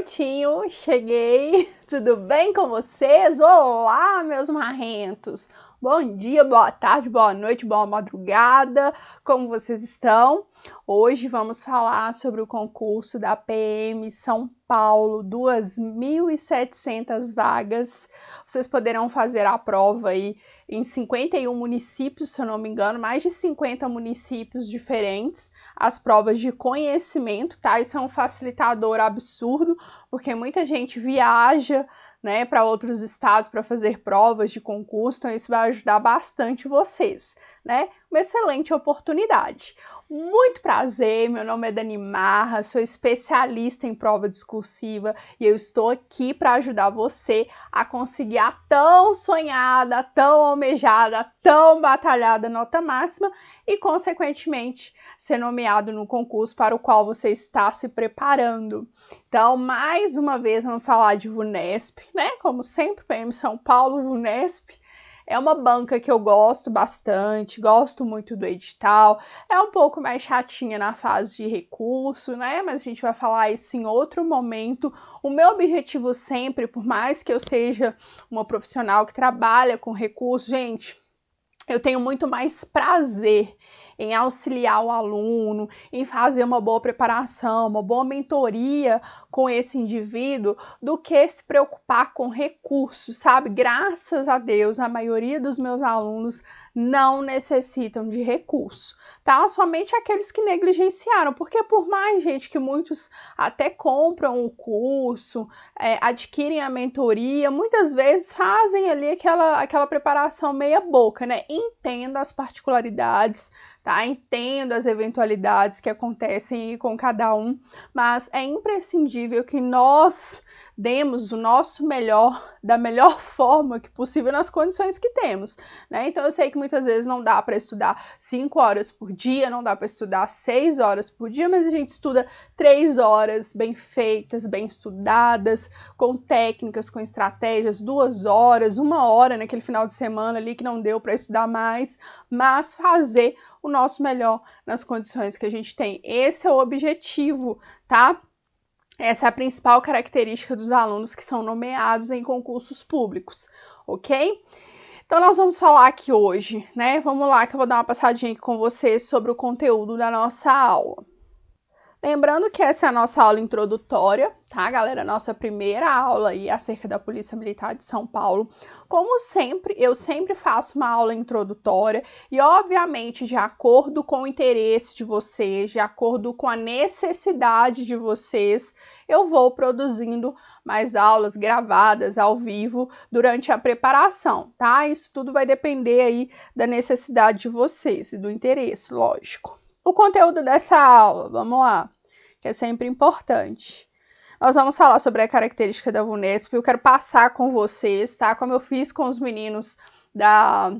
prontinho, cheguei. Tudo bem com vocês? Olá, meus marrentos. Bom dia, boa tarde, boa noite, boa madrugada. Como vocês estão? Hoje vamos falar sobre o concurso da PM São Paulo, 2.700 vagas. Vocês poderão fazer a prova aí em 51 municípios, se eu não me engano, mais de 50 municípios diferentes. As provas de conhecimento, tá? Isso é um facilitador absurdo, porque muita gente viaja, né, para outros estados para fazer provas de concurso, então isso vai ajudar bastante vocês, né? Uma excelente oportunidade. Muito prazer, meu nome é Dani Marra, sou especialista em prova discursiva e eu estou aqui para ajudar você a conseguir a tão sonhada, tão almejada, tão batalhada nota máxima e, consequentemente, ser nomeado no concurso para o qual você está se preparando. Então, mais uma vez, vamos falar de VUNESP, né? Como sempre, PM São Paulo, VUNESP. É uma banca que eu gosto bastante, gosto muito do edital, é um pouco mais chatinha na fase de recurso, né? Mas a gente vai falar isso em outro momento. O meu objetivo sempre, por mais que eu seja uma profissional que trabalha com recurso, gente, eu tenho muito mais prazer em auxiliar o aluno, em fazer uma boa preparação, uma boa mentoria com esse indivíduo, do que se preocupar com recursos, sabe? Graças a Deus, a maioria dos meus alunos não necessitam de recurso, tá? Somente aqueles que negligenciaram, porque por mais, gente, que muitos até compram o curso, adquirem a mentoria, muitas vezes fazem ali aquela preparação meia boca, né? Entendo as particularidades, tá? Entendo as eventualidades que acontecem com cada um, mas é imprescindível que nós demos o nosso melhor, da melhor forma que possível nas condições que temos, né? Então eu sei que muitas vezes não dá para estudar 5 horas por dia, não dá para estudar 6 horas por dia, mas a gente estuda 3 horas bem feitas, bem estudadas, com técnicas, com estratégias, 2 horas, 1 hora naquele final de semana ali que não deu para estudar mais, mas fazer o nosso melhor nas condições que a gente tem. Esse é o objetivo, tá? Essa é a principal característica dos alunos que são nomeados em concursos públicos, ok? Então nós vamos falar aqui hoje, né? Vamos lá que eu vou dar uma passadinha aqui com vocês sobre o conteúdo da nossa aula. Lembrando que essa é a nossa aula introdutória, tá, galera? Nossa primeira aula aí acerca da Polícia Militar de São Paulo. Como sempre, eu sempre faço uma aula introdutória e, obviamente, de acordo com o interesse de vocês, de acordo com a necessidade de vocês, eu vou produzindo mais aulas gravadas ao vivo durante a preparação, tá? Isso tudo vai depender aí da necessidade de vocês e do interesse, lógico. O conteúdo dessa aula, vamos lá, que é sempre importante. Nós vamos falar sobre a característica da VUNESP, eu quero passar com vocês, tá? Como eu fiz com os meninos na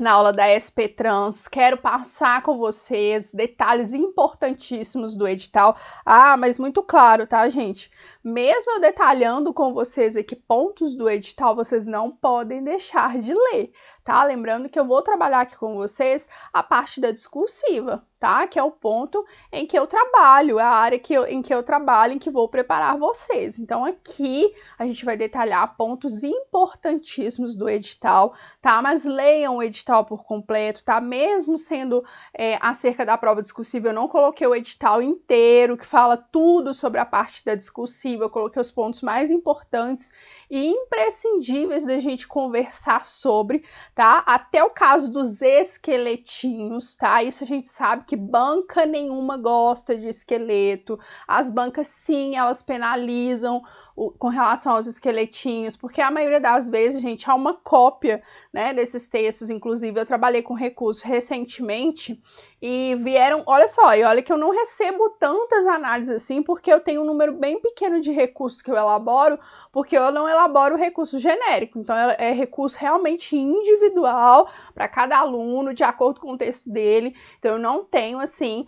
aula da SP Trans, quero passar com vocês detalhes importantíssimos do edital. Ah, mas muito claro, tá, gente? Mesmo eu detalhando com vocês aqui pontos do edital, vocês não podem deixar de ler, tá? Lembrando que eu vou trabalhar aqui com vocês a parte da discursiva, tá? Que é o ponto em que eu trabalho, a área em que eu trabalho, em que vou preparar vocês. Então aqui a gente vai detalhar pontos importantíssimos do edital, tá? Mas leiam o edital por completo, tá? Mesmo sendo acerca da prova discursiva, eu não coloquei o edital inteiro, que fala tudo sobre a parte da discursiva, eu coloquei os pontos mais importantes e imprescindíveis da gente conversar sobre, tá? Até o caso dos esqueletinhos, tá? Isso a gente sabe que banca nenhuma gosta de esqueleto. As bancas, sim, elas penalizam com relação aos esqueletinhos, porque a maioria das vezes, gente, há uma cópia, né, desses textos. Inclusive, eu trabalhei com recurso recentemente e vieram, olha só, e olha que eu não recebo tantas análises assim, porque eu tenho um número bem pequeno de recursos que eu elaboro, porque eu não elaboro recurso genérico, então é recurso realmente individual para cada aluno, de acordo com o texto dele. Então eu não tenho assim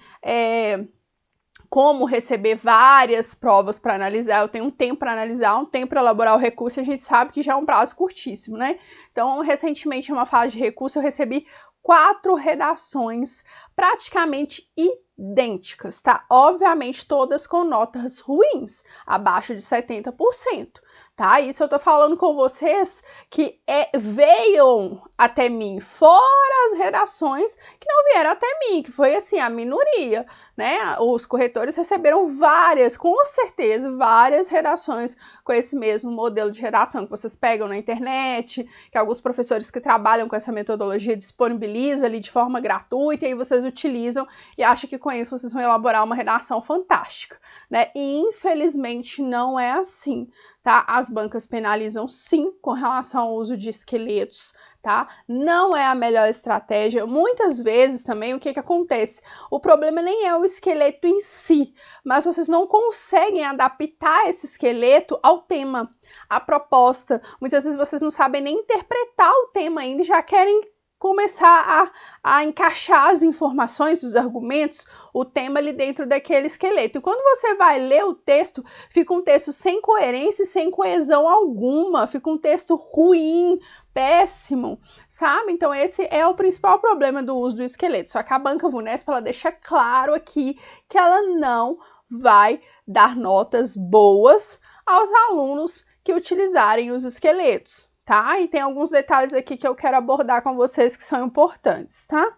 como receber várias provas para analisar, eu tenho um tempo para analisar, um tempo para elaborar o recurso, e a gente sabe que já é um prazo curtíssimo, né? Então, recentemente, em uma fase de recurso, eu recebi 4 redações praticamente idênticas, tá? Obviamente todas com notas ruins, abaixo de 70%, tá? Isso eu tô falando com vocês que veio até mim, fora as redações que não vieram até mim, que foi assim, a minoria, né? Os corretores receberam várias, com certeza, várias redações com esse mesmo modelo de redação que vocês pegam na internet, que alguns professores que trabalham com essa metodologia disponibilizam ali de forma gratuita e aí vocês utilizam e acham que com isso vocês vão elaborar uma redação fantástica, né? E infelizmente não é assim, tá? As bancas penalizam sim com relação ao uso de esqueletos, tá? Não é a melhor estratégia. Muitas vezes também o que acontece? O problema nem é o esqueleto em si, mas vocês não conseguem adaptar esse esqueleto ao tema, à proposta. Muitas vezes vocês não sabem nem interpretar o tema ainda e já querem começar a encaixar as informações, os argumentos, o tema ali dentro daquele esqueleto. E quando você vai ler o texto, fica um texto sem coerência e sem coesão alguma, fica um texto ruim, péssimo, sabe? Então esse é o principal problema do uso do esqueleto. Só que a banca VUNESP, ela deixa claro aqui que ela não vai dar notas boas aos alunos que utilizarem os esqueletos, tá? E tem alguns detalhes aqui que eu quero abordar com vocês que são importantes, tá?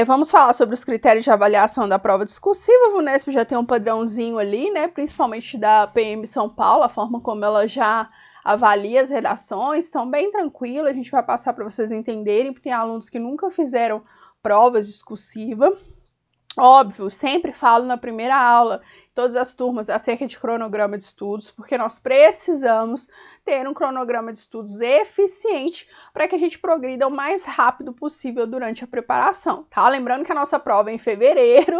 Vamos falar sobre os critérios de avaliação da prova discursiva. A VUNESP já tem um padrãozinho ali, né? Principalmente da PM São Paulo, a forma como ela já avalia as redações, então bem tranquilo, a gente vai passar para vocês entenderem, porque tem alunos que nunca fizeram prova discursiva. Óbvio, sempre falo na primeira aula, todas as turmas, acerca de cronograma de estudos, porque nós precisamos ter um cronograma de estudos eficiente para que a gente progrida o mais rápido possível durante a preparação, tá? Lembrando que a nossa prova é em fevereiro,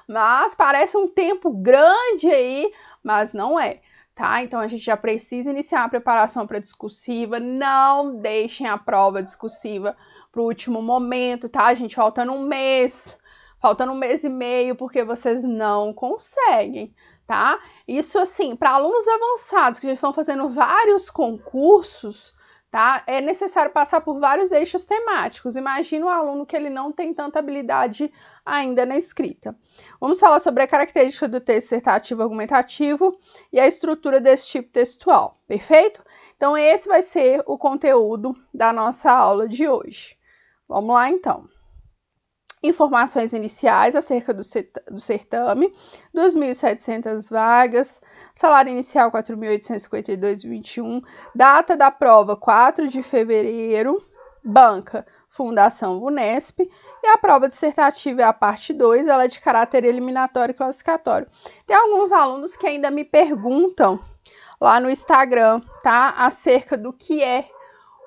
mas parece um tempo grande aí, mas não é, tá? Então a gente já precisa iniciar a preparação para a discursiva, não deixem a prova discursiva para o último momento, tá, gente? Faltando um mês e meio, porque vocês não conseguem, tá? Isso, assim, para alunos avançados que já estão fazendo vários concursos, tá? É necessário passar por vários eixos temáticos. Imagina um aluno que ele não tem tanta habilidade ainda na escrita. Vamos falar sobre a característica do texto dissertativo argumentativo e a estrutura desse tipo textual, perfeito? Então, esse vai ser o conteúdo da nossa aula de hoje. Vamos lá, então. Informações iniciais acerca do certame, 2.700 vagas, salário inicial 4.852,21, data da prova 4 de fevereiro, banca Fundação VUNESP, e a prova dissertativa é a parte 2, ela é de caráter eliminatório e classificatório. Tem alguns alunos que ainda me perguntam lá no Instagram, tá, acerca do que é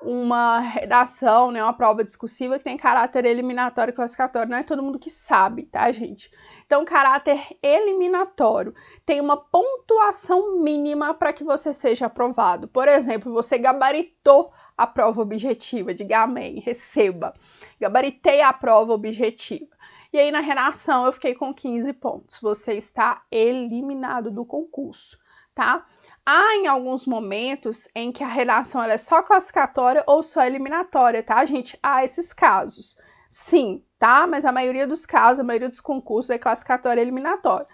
uma redação, né, uma prova discursiva que tem caráter eliminatório e classificatório. Não é todo mundo que sabe, tá, gente? Então, caráter eliminatório tem uma pontuação mínima para que você seja aprovado. Por exemplo, você gabaritou a prova objetiva, diga amém, receba. Gabaritei a prova objetiva. E aí, na redação, eu fiquei com 15 pontos. Você está eliminado do concurso, tá? Há em alguns momentos em que a redação ela é só classificatória ou só eliminatória, tá, gente? Há esses casos. Sim, tá? Mas a maioria dos casos, a maioria dos concursos é classificatória e eliminatória.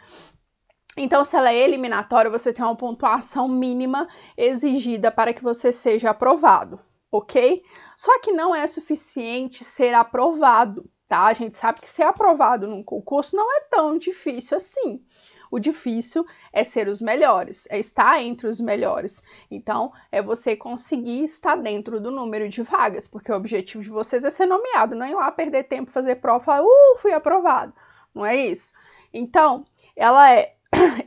Então, se ela é eliminatória, você tem uma pontuação mínima exigida para que você seja aprovado, ok? Só que não é suficiente ser aprovado, tá? A gente sabe que ser aprovado num concurso não é tão difícil assim. O difícil é ser os melhores, é estar entre os melhores. Então, é você conseguir estar dentro do número de vagas, porque o objetivo de vocês é ser nomeado, não é ir lá perder tempo, fazer prova e falar, fui aprovado. Não é isso? Então, ela é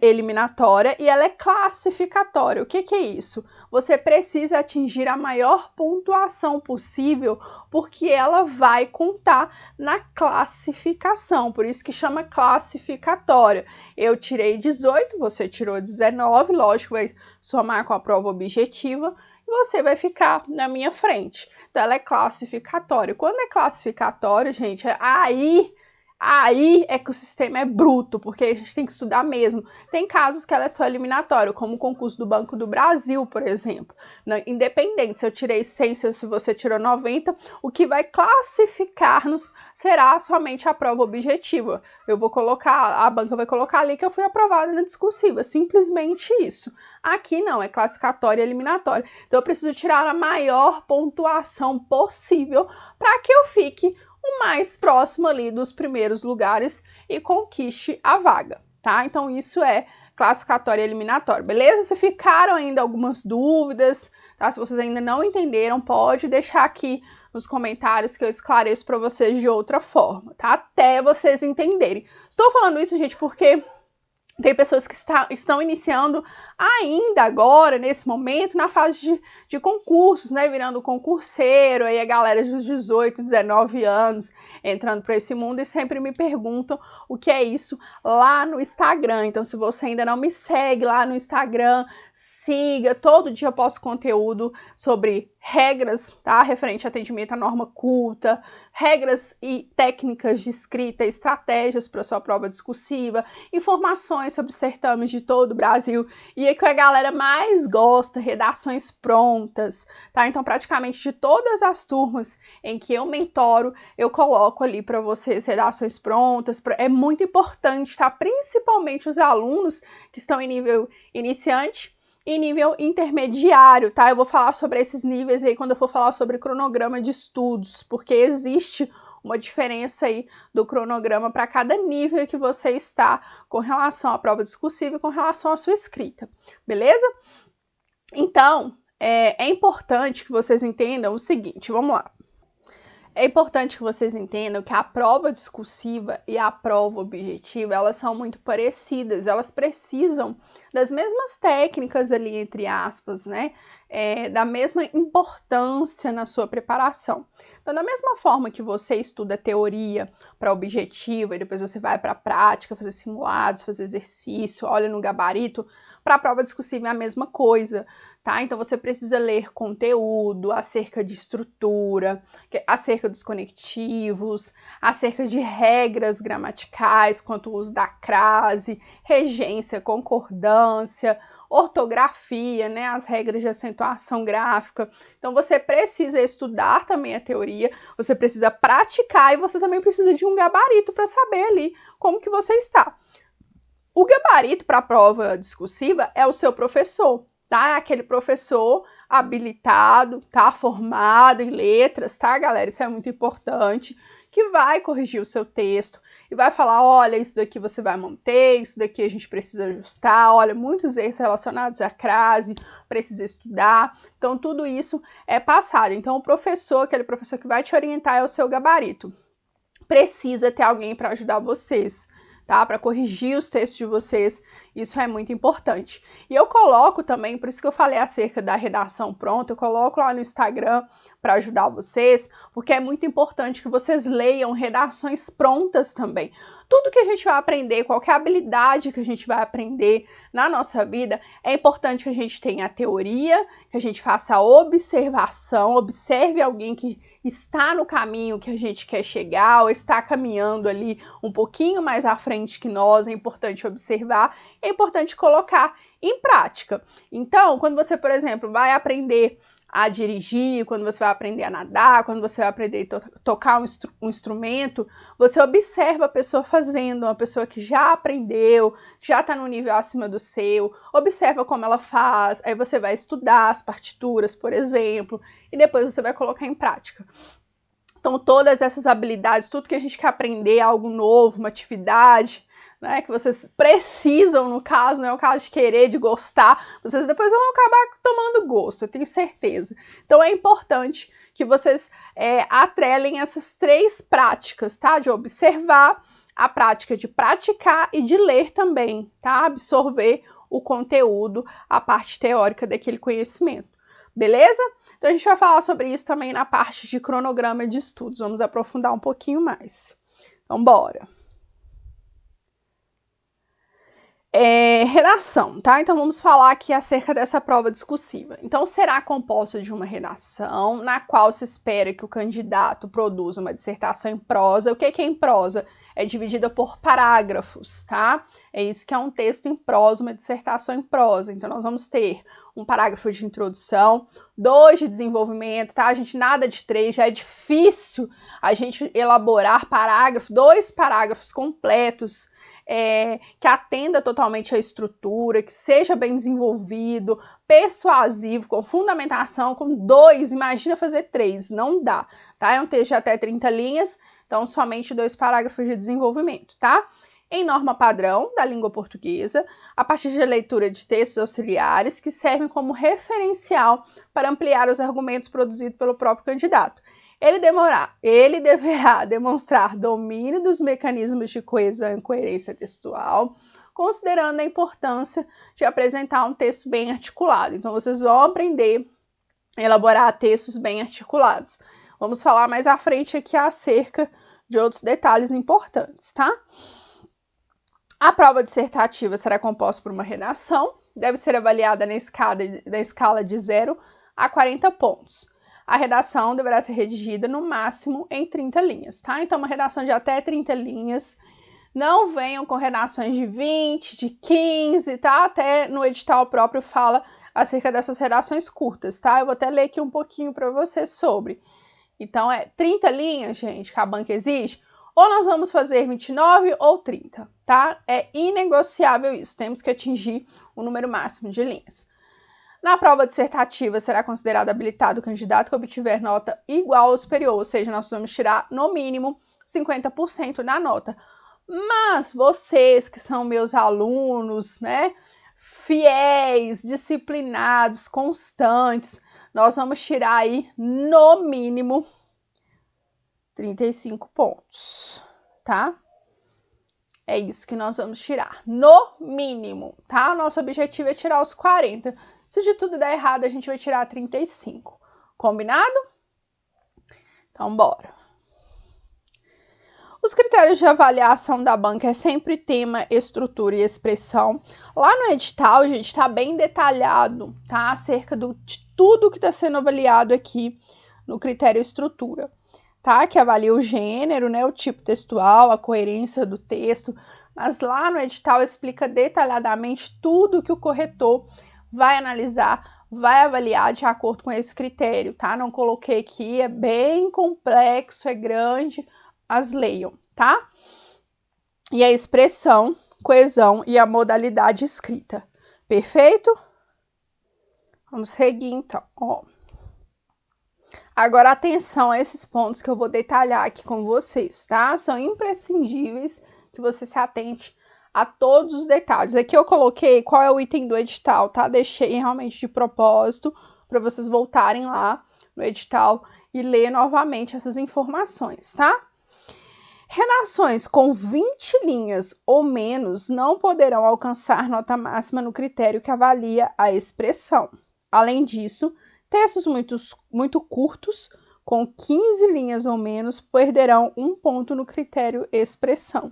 eliminatória e ela é classificatória. O que é isso? Você precisa atingir a maior pontuação possível, porque ela vai contar na classificação, por isso que chama classificatória. Eu tirei 18, você tirou 19, lógico, vai somar com a prova objetiva, e você vai ficar na minha frente. Então, ela é classificatória. Quando é classificatória, gente, aí aí é que o sistema é bruto, porque a gente tem que estudar mesmo. Tem casos que ela é só eliminatória, como o concurso do Banco do Brasil, por exemplo. Independente se eu tirei 100, se você tirou 90, o que vai classificar-nos será somente a prova objetiva. Eu vou colocar, a banca vai colocar ali que eu fui aprovada na discursiva, simplesmente isso. Aqui não, é classificatória e eliminatória. Então eu preciso tirar a maior pontuação possível para que eu fique o mais próximo ali dos primeiros lugares e conquiste a vaga, tá? Então isso é classificatória e eliminatória, beleza? Se ficaram ainda algumas dúvidas, tá? Se vocês ainda não entenderam, pode deixar aqui nos comentários que eu esclareço para vocês de outra forma, tá? Até vocês entenderem. Estou falando isso, gente, porque tem pessoas que estão iniciando ainda agora, nesse momento, na fase de concursos, né? Virando concurseiro, aí a galera dos 18, 19 anos entrando para esse mundo e sempre me perguntam o que é isso lá no Instagram. Então, se você ainda não me segue lá no Instagram, siga. Todo dia eu posto conteúdo sobre regras, tá? Referente a atendimento à norma culta, regras e técnicas de escrita, estratégias para sua prova discursiva, informações sobre certames de todo o Brasil e é que a galera mais gosta, redações prontas, tá? Então, praticamente de todas as turmas em que eu mentoro, eu coloco ali para vocês redações prontas. É muito importante, tá? Principalmente os alunos que estão em nível iniciante e nível intermediário, tá? Eu vou falar sobre esses níveis aí quando eu for falar sobre cronograma de estudos, porque existe uma diferença aí do cronograma para cada nível que você está com relação à prova discursiva e com relação à sua escrita, beleza? Então, é importante que vocês entendam o seguinte, vamos lá. É importante que vocês entendam que a prova discursiva e a prova objetiva, elas são muito parecidas, elas precisam das mesmas técnicas ali, entre aspas, né? Da mesma importância na sua preparação. Então, da mesma forma que você estuda teoria para objetiva e depois você vai para a prática, fazer simulados, fazer exercício, olha no gabarito, para a prova discursiva é a mesma coisa, tá? Então, você precisa ler conteúdo acerca de estrutura, acerca dos conectivos, acerca de regras gramaticais, quanto o uso da crase, regência, concordância, ortografia, né, as regras de acentuação gráfica. Então, você precisa estudar também a teoria, você precisa praticar e você também precisa de um gabarito para saber ali como que você está. O gabarito para a prova discursiva é o seu professor, tá? É aquele professor habilitado, tá? Formado em letras, tá, galera? Isso é muito importante, que vai corrigir o seu texto e vai falar, olha, isso daqui você vai manter, isso daqui a gente precisa ajustar, olha, muitos erros relacionados à crase, precisa estudar. Então, tudo isso é passado. Então, o professor, aquele professor que vai te orientar é o seu gabarito. Precisa ter alguém para ajudar vocês, tá? Para corrigir os textos de vocês, isso é muito importante. E eu coloco também, por isso que eu falei acerca da redação pronta, eu coloco lá no Instagram para ajudar vocês, porque é muito importante que vocês leiam redações prontas também. Tudo que a gente vai aprender, qualquer habilidade que a gente vai aprender na nossa vida, é importante que a gente tenha a teoria, que a gente faça a observação, observe alguém que está no caminho que a gente quer chegar ou está caminhando ali um pouquinho mais à frente que nós, é importante observar, é importante colocar em prática. Então, quando você, por exemplo, vai aprender a dirigir, quando você vai aprender a nadar, quando você vai aprender a tocar um instrumento, você observa a pessoa fazendo, uma pessoa que já aprendeu, já está no nível acima do seu, observa como ela faz, aí você vai estudar as partituras, por exemplo, e depois você vai colocar em prática. Então, todas essas habilidades, tudo que a gente quer aprender, algo novo, uma atividade, né, que vocês precisam, no caso, não é o caso de querer, de gostar, vocês depois vão acabar tomando gosto, eu tenho certeza. Então, é importante que vocês atrelem essas três práticas, tá? De observar, a prática de praticar e de ler também, tá? Absorver o conteúdo, a parte teórica daquele conhecimento. Beleza? Então, a gente vai falar sobre isso também na parte de cronograma de estudos. Vamos aprofundar um pouquinho mais. Então, bora! Redação, tá? Então, vamos falar aqui acerca dessa prova discursiva. Então, será composta de uma redação, na qual se espera que o candidato produza uma dissertação em prosa. O que é em prosa? É dividida por parágrafos, tá? É isso que é um texto em prosa, uma dissertação em prosa. Então, nós vamos ter um parágrafo de introdução, 2 de desenvolvimento, tá? A gente, nada de 3, já é difícil a gente elaborar parágrafo, 2 parágrafos completos, que atenda totalmente à estrutura, que seja bem desenvolvido, persuasivo, com fundamentação, com 2, imagina fazer 3, não dá, tá? É um texto de até 30 linhas, então somente 2 parágrafos de desenvolvimento, tá? Em norma padrão da língua portuguesa, a partir de leitura de textos auxiliares que servem como referencial para ampliar os argumentos produzidos pelo próprio candidato. Ele deverá demonstrar domínio dos mecanismos de coesão e coerência textual, considerando a importância de apresentar um texto bem articulado. Então, vocês vão aprender a elaborar textos bem articulados. Vamos falar mais à frente aqui acerca de outros detalhes importantes, tá? A prova dissertativa será composta por uma redação, deve ser avaliada na escala de 0 a 40 pontos. A redação deverá ser redigida no máximo em 30 linhas, tá? Então, uma redação de até 30 linhas. Não venham com redações de 20, de 15, tá? Até no edital próprio fala acerca dessas redações curtas, tá? Eu vou até ler aqui um pouquinho para vocês sobre. Então, 30 linhas, gente, que a banca exige, ou nós vamos fazer 29 ou 30, tá? É inegociável isso, temos que atingir o número máximo de linhas. Na prova dissertativa, será considerado habilitado o candidato que obtiver nota igual ou superior, ou seja, nós vamos tirar, no mínimo, 50% da nota. Mas vocês, que são meus alunos, né, fiéis, disciplinados, constantes, nós vamos tirar aí, no mínimo, 35 pontos, tá? É isso que nós vamos tirar, no mínimo, tá? Nosso objetivo é tirar os 40. Se de tudo der errado, a gente vai tirar 35. Combinado? Então, bora. Os critérios de avaliação da banca é sempre tema, estrutura e expressão. Lá no edital, gente, está bem detalhado, tá? Acerca de tudo que está sendo avaliado aqui no critério estrutura, tá? Que avalia o gênero, né? O tipo textual, a coerência do texto. Mas lá no edital explica detalhadamente tudo que o corretor vai analisar, vai avaliar de acordo com esse critério, tá? Não coloquei aqui, é bem complexo, é grande, mas leiam, tá? E a expressão, coesão e a modalidade escrita. Perfeito? Vamos seguir, então, ó. Agora, atenção a esses pontos que eu vou detalhar aqui com vocês, tá? São imprescindíveis que você se atente a todos os detalhes. Aqui eu coloquei qual é o item do edital, tá? Deixei realmente de propósito para vocês voltarem lá no edital e ler novamente essas informações, tá? Redações com 20 linhas ou menos não poderão alcançar nota máxima no critério que avalia a expressão. Além disso, textos muito curtos, com 15 linhas ou menos, perderão 1 ponto no critério expressão.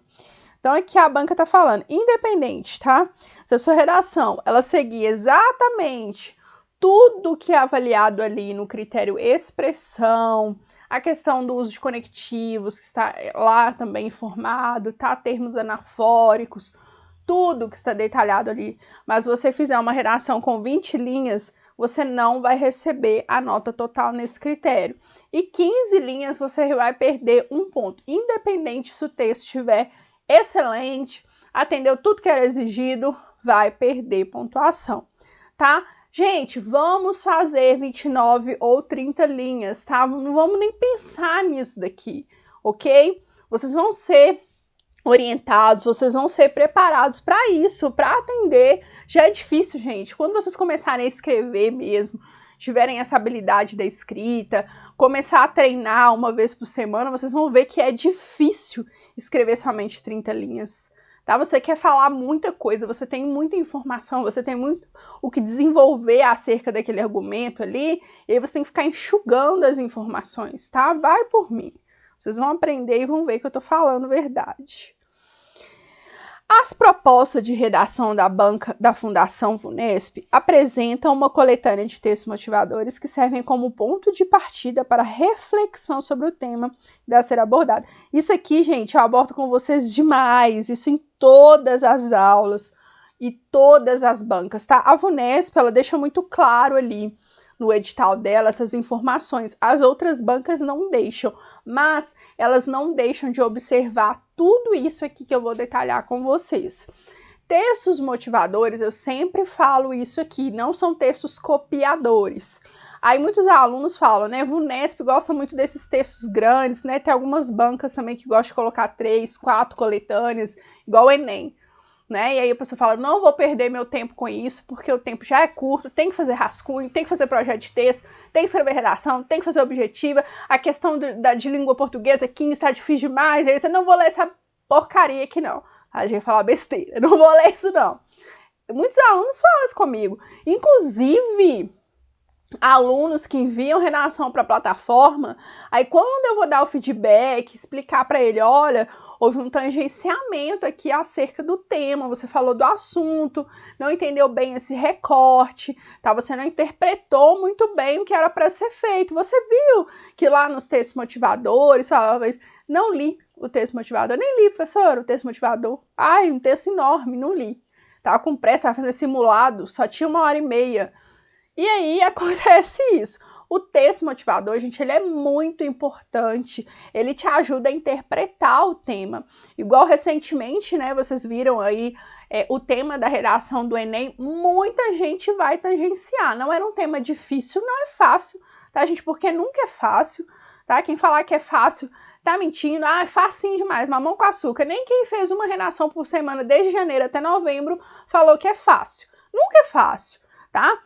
Então, aqui a banca está falando, independente, tá? Se a sua redação, ela seguir exatamente tudo que é avaliado ali no critério expressão, a questão do uso de conectivos, que está lá também informado, tá? Termos anafóricos, tudo que está detalhado ali. Mas se você fizer uma redação com 20 linhas, você não vai receber a nota total nesse critério. E 15 linhas você vai perder 1 ponto, independente se o texto estiver excelente, atendeu tudo que era exigido, vai perder pontuação, tá? Gente, vamos fazer 29 ou 30 linhas, tá? Não vamos nem pensar nisso daqui, ok? Vocês vão ser orientados, vocês vão ser preparados para isso, para atender. Já é difícil, gente. Quando vocês começarem a escrever mesmo, tiverem essa habilidade da escrita, começar a treinar uma vez por semana, vocês vão ver que é difícil escrever somente 30 linhas, tá? Você quer falar muita coisa, você tem muita informação, você tem muito o que desenvolver acerca daquele argumento ali, e aí você tem que ficar enxugando as informações, tá? Vai por mim. Vocês vão aprender e vão ver que eu tô falando verdade. As propostas de redação da banca da Fundação VUNESP apresentam uma coletânea de textos motivadores que servem como ponto de partida para reflexão sobre o tema a ser abordado. Isso aqui, gente, eu abordo com vocês demais, isso em todas as aulas e todas as bancas, tá? A VUNESP, ela deixa muito claro ali no edital dela essas informações. As outras bancas não deixam, mas elas não deixam de observar tudo isso aqui que eu vou detalhar com vocês. Textos motivadores, eu sempre falo isso aqui, não são textos copiadores. Aí muitos alunos falam, né, VUNESP gosta muito desses textos grandes, né, tem algumas bancas também que gostam de colocar 3, 4 coletâneas, igual o Enem. Né? E aí a pessoa fala, não vou perder meu tempo com isso, porque o tempo já é curto, tem que fazer rascunho, tem que fazer projeto de texto, tem que escrever redação, tem que fazer objetiva, a questão de língua portuguesa aqui está difícil demais, aí você não vou ler essa porcaria aqui não. A gente vai falar besteira, não vou ler isso não. Muitos alunos falam isso comigo, inclusive alunos que enviam redação para a plataforma, aí quando eu vou dar o feedback, explicar para ele, olha, houve um tangenciamento aqui acerca do tema, você falou do assunto, não entendeu bem esse recorte, tá? Você não interpretou muito bem o que era para ser feito. Você viu que lá nos textos motivadores, falava isso, não li o texto motivador, nem li, professor, o texto motivador. Ai, um texto enorme, não li. Tava com pressa, tava fazendo simulado, só tinha 1h30. E aí acontece isso. O texto motivador, gente, ele é muito importante. Ele te ajuda a interpretar o tema. Igual recentemente, né, vocês viram aí o tema da redação do Enem, muita gente vai tangenciar. Não era um tema difícil, não é fácil, tá, gente? Porque nunca é fácil, tá? Quem falar que é fácil tá mentindo. Ah, é facinho demais, mamão com açúcar. Nem quem fez uma redação por semana desde janeiro até novembro falou que é fácil. Nunca é fácil, tá?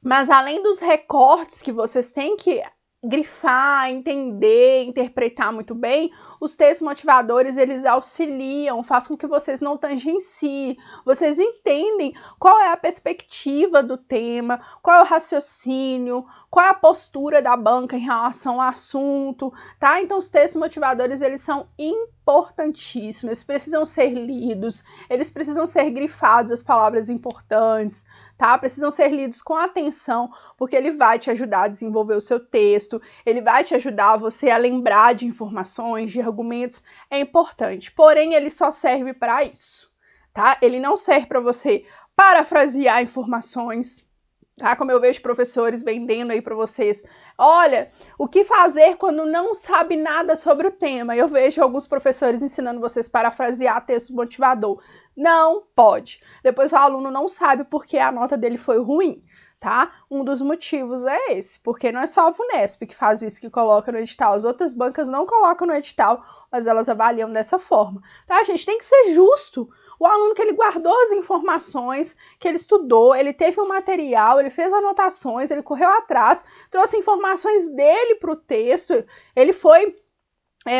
Mas além dos recortes que vocês têm que grifar, entender, interpretar muito bem, os textos motivadores, eles auxiliam, fazem com que vocês não tangenciem, vocês entendem qual é a perspectiva do tema, qual é o raciocínio, qual é a postura da banca em relação ao assunto, tá? Então os textos motivadores, eles são importantíssimos, eles precisam ser lidos, eles precisam ser grifados, as palavras importantes, tá? Precisam ser lidos com atenção, porque ele vai te ajudar a desenvolver o seu texto, ele vai te ajudar você a lembrar de informações, de argumentos, é importante. Porém, ele só serve para isso, tá? Ele não serve para você parafrasear informações, tá? Como eu vejo professores vendendo aí para vocês, olha, o que fazer quando não sabe nada sobre o tema? Eu vejo alguns professores ensinando vocês a parafrasear texto motivador. Não pode. Depois o aluno não sabe porque a nota dele foi ruim, tá? Um dos motivos é esse, porque não é só a VUNESP que faz isso, que coloca no edital. As outras bancas não colocam no edital, mas elas avaliam dessa forma, tá, gente? Tem que ser justo. O aluno que ele guardou as informações, que ele estudou, ele teve um material, ele fez anotações, ele correu atrás, trouxe informações dele para o texto, ele foi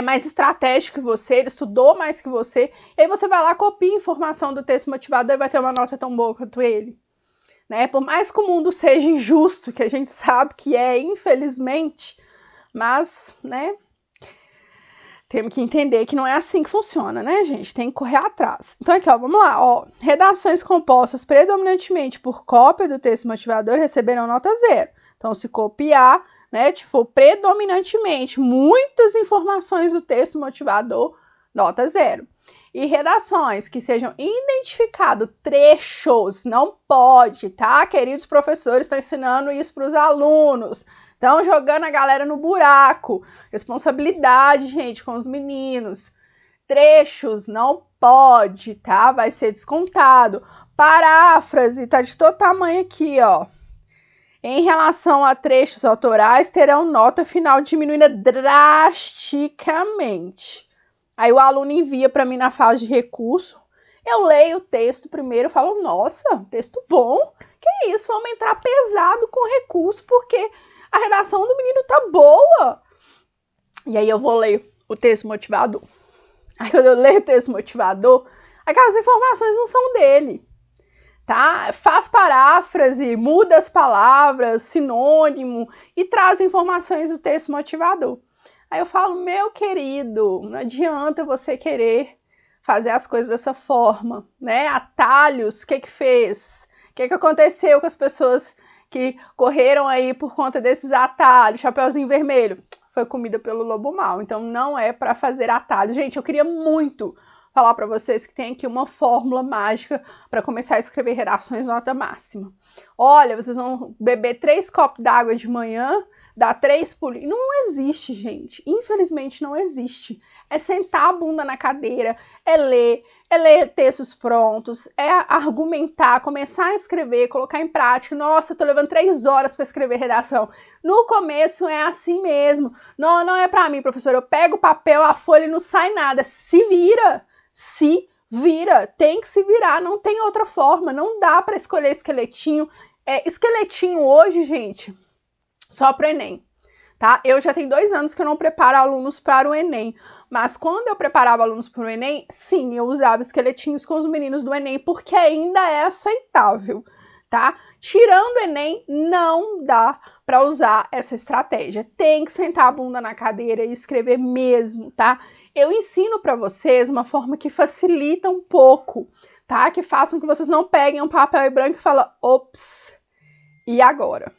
mais estratégico que você, ele estudou mais que você, e aí você vai lá, copia a informação do texto motivador e vai ter uma nota tão boa quanto ele. Né? Por mais que o mundo seja injusto, que a gente sabe que é, infelizmente, mas, né, temos que entender que não é assim que funciona, né, gente? Tem que correr atrás. Então aqui, ó, vamos lá, ó. Redações compostas predominantemente por cópia do texto motivador receberão nota 0. Então, se copiar, né, se for predominantemente muitas informações do texto motivador, nota 0. E redações que sejam identificados trechos, não pode, tá? Queridos professores, estão ensinando isso para os alunos. Estão jogando a galera no buraco. Responsabilidade, gente, com os meninos. Trechos, não pode, tá? Vai ser descontado. Paráfrase, tá de todo tamanho aqui, ó. Em relação a trechos autorais, terão nota final diminuída drasticamente. Aí o aluno envia para mim na fase de recurso, eu leio o texto primeiro e falo, nossa, texto bom, que isso, vamos entrar pesado com recurso, porque a redação do menino tá boa. E aí eu vou ler o texto motivador. Aí quando eu leio o texto motivador, aquelas informações não são dele, tá? Faz paráfrase, muda as palavras, sinônimo e traz informações do texto motivador. Aí eu falo, meu querido, não adianta você querer fazer as coisas dessa forma, né? Atalhos, o que que fez? O que que aconteceu com as pessoas que correram aí por conta desses atalhos? Chapeuzinho Vermelho foi comida pelo lobo mau, então não é para fazer atalhos. Gente, eu queria muito falar para vocês que tem aqui uma fórmula mágica para começar a escrever redações nota máxima. Olha, vocês vão beber 3 copos d'água de manhã, dá 3 pulinhos. Não existe, gente. Infelizmente não existe. É sentar a bunda na cadeira, é ler textos prontos, é argumentar, começar a escrever, colocar em prática. Nossa, eu tô levando 3 horas para escrever redação. No começo é assim mesmo. Não é para mim, professor. Eu pego o papel, a folha e não sai nada. Se vira, tem que se virar, não tem outra forma, não dá para escolher esqueletinho. Esqueletinho hoje, gente, só para o Enem, tá? Eu já tenho 2 anos que eu não preparo alunos para o Enem, mas quando eu preparava alunos para o Enem, sim, eu usava esqueletinhos com os meninos do Enem, porque ainda é aceitável, tá? Tirando o Enem, não dá para usar essa estratégia. Tem que sentar a bunda na cadeira e escrever mesmo, tá? Eu ensino para vocês uma forma que facilita um pouco, tá? Que façam que vocês não peguem um papel e branco e falem, ops, e agora?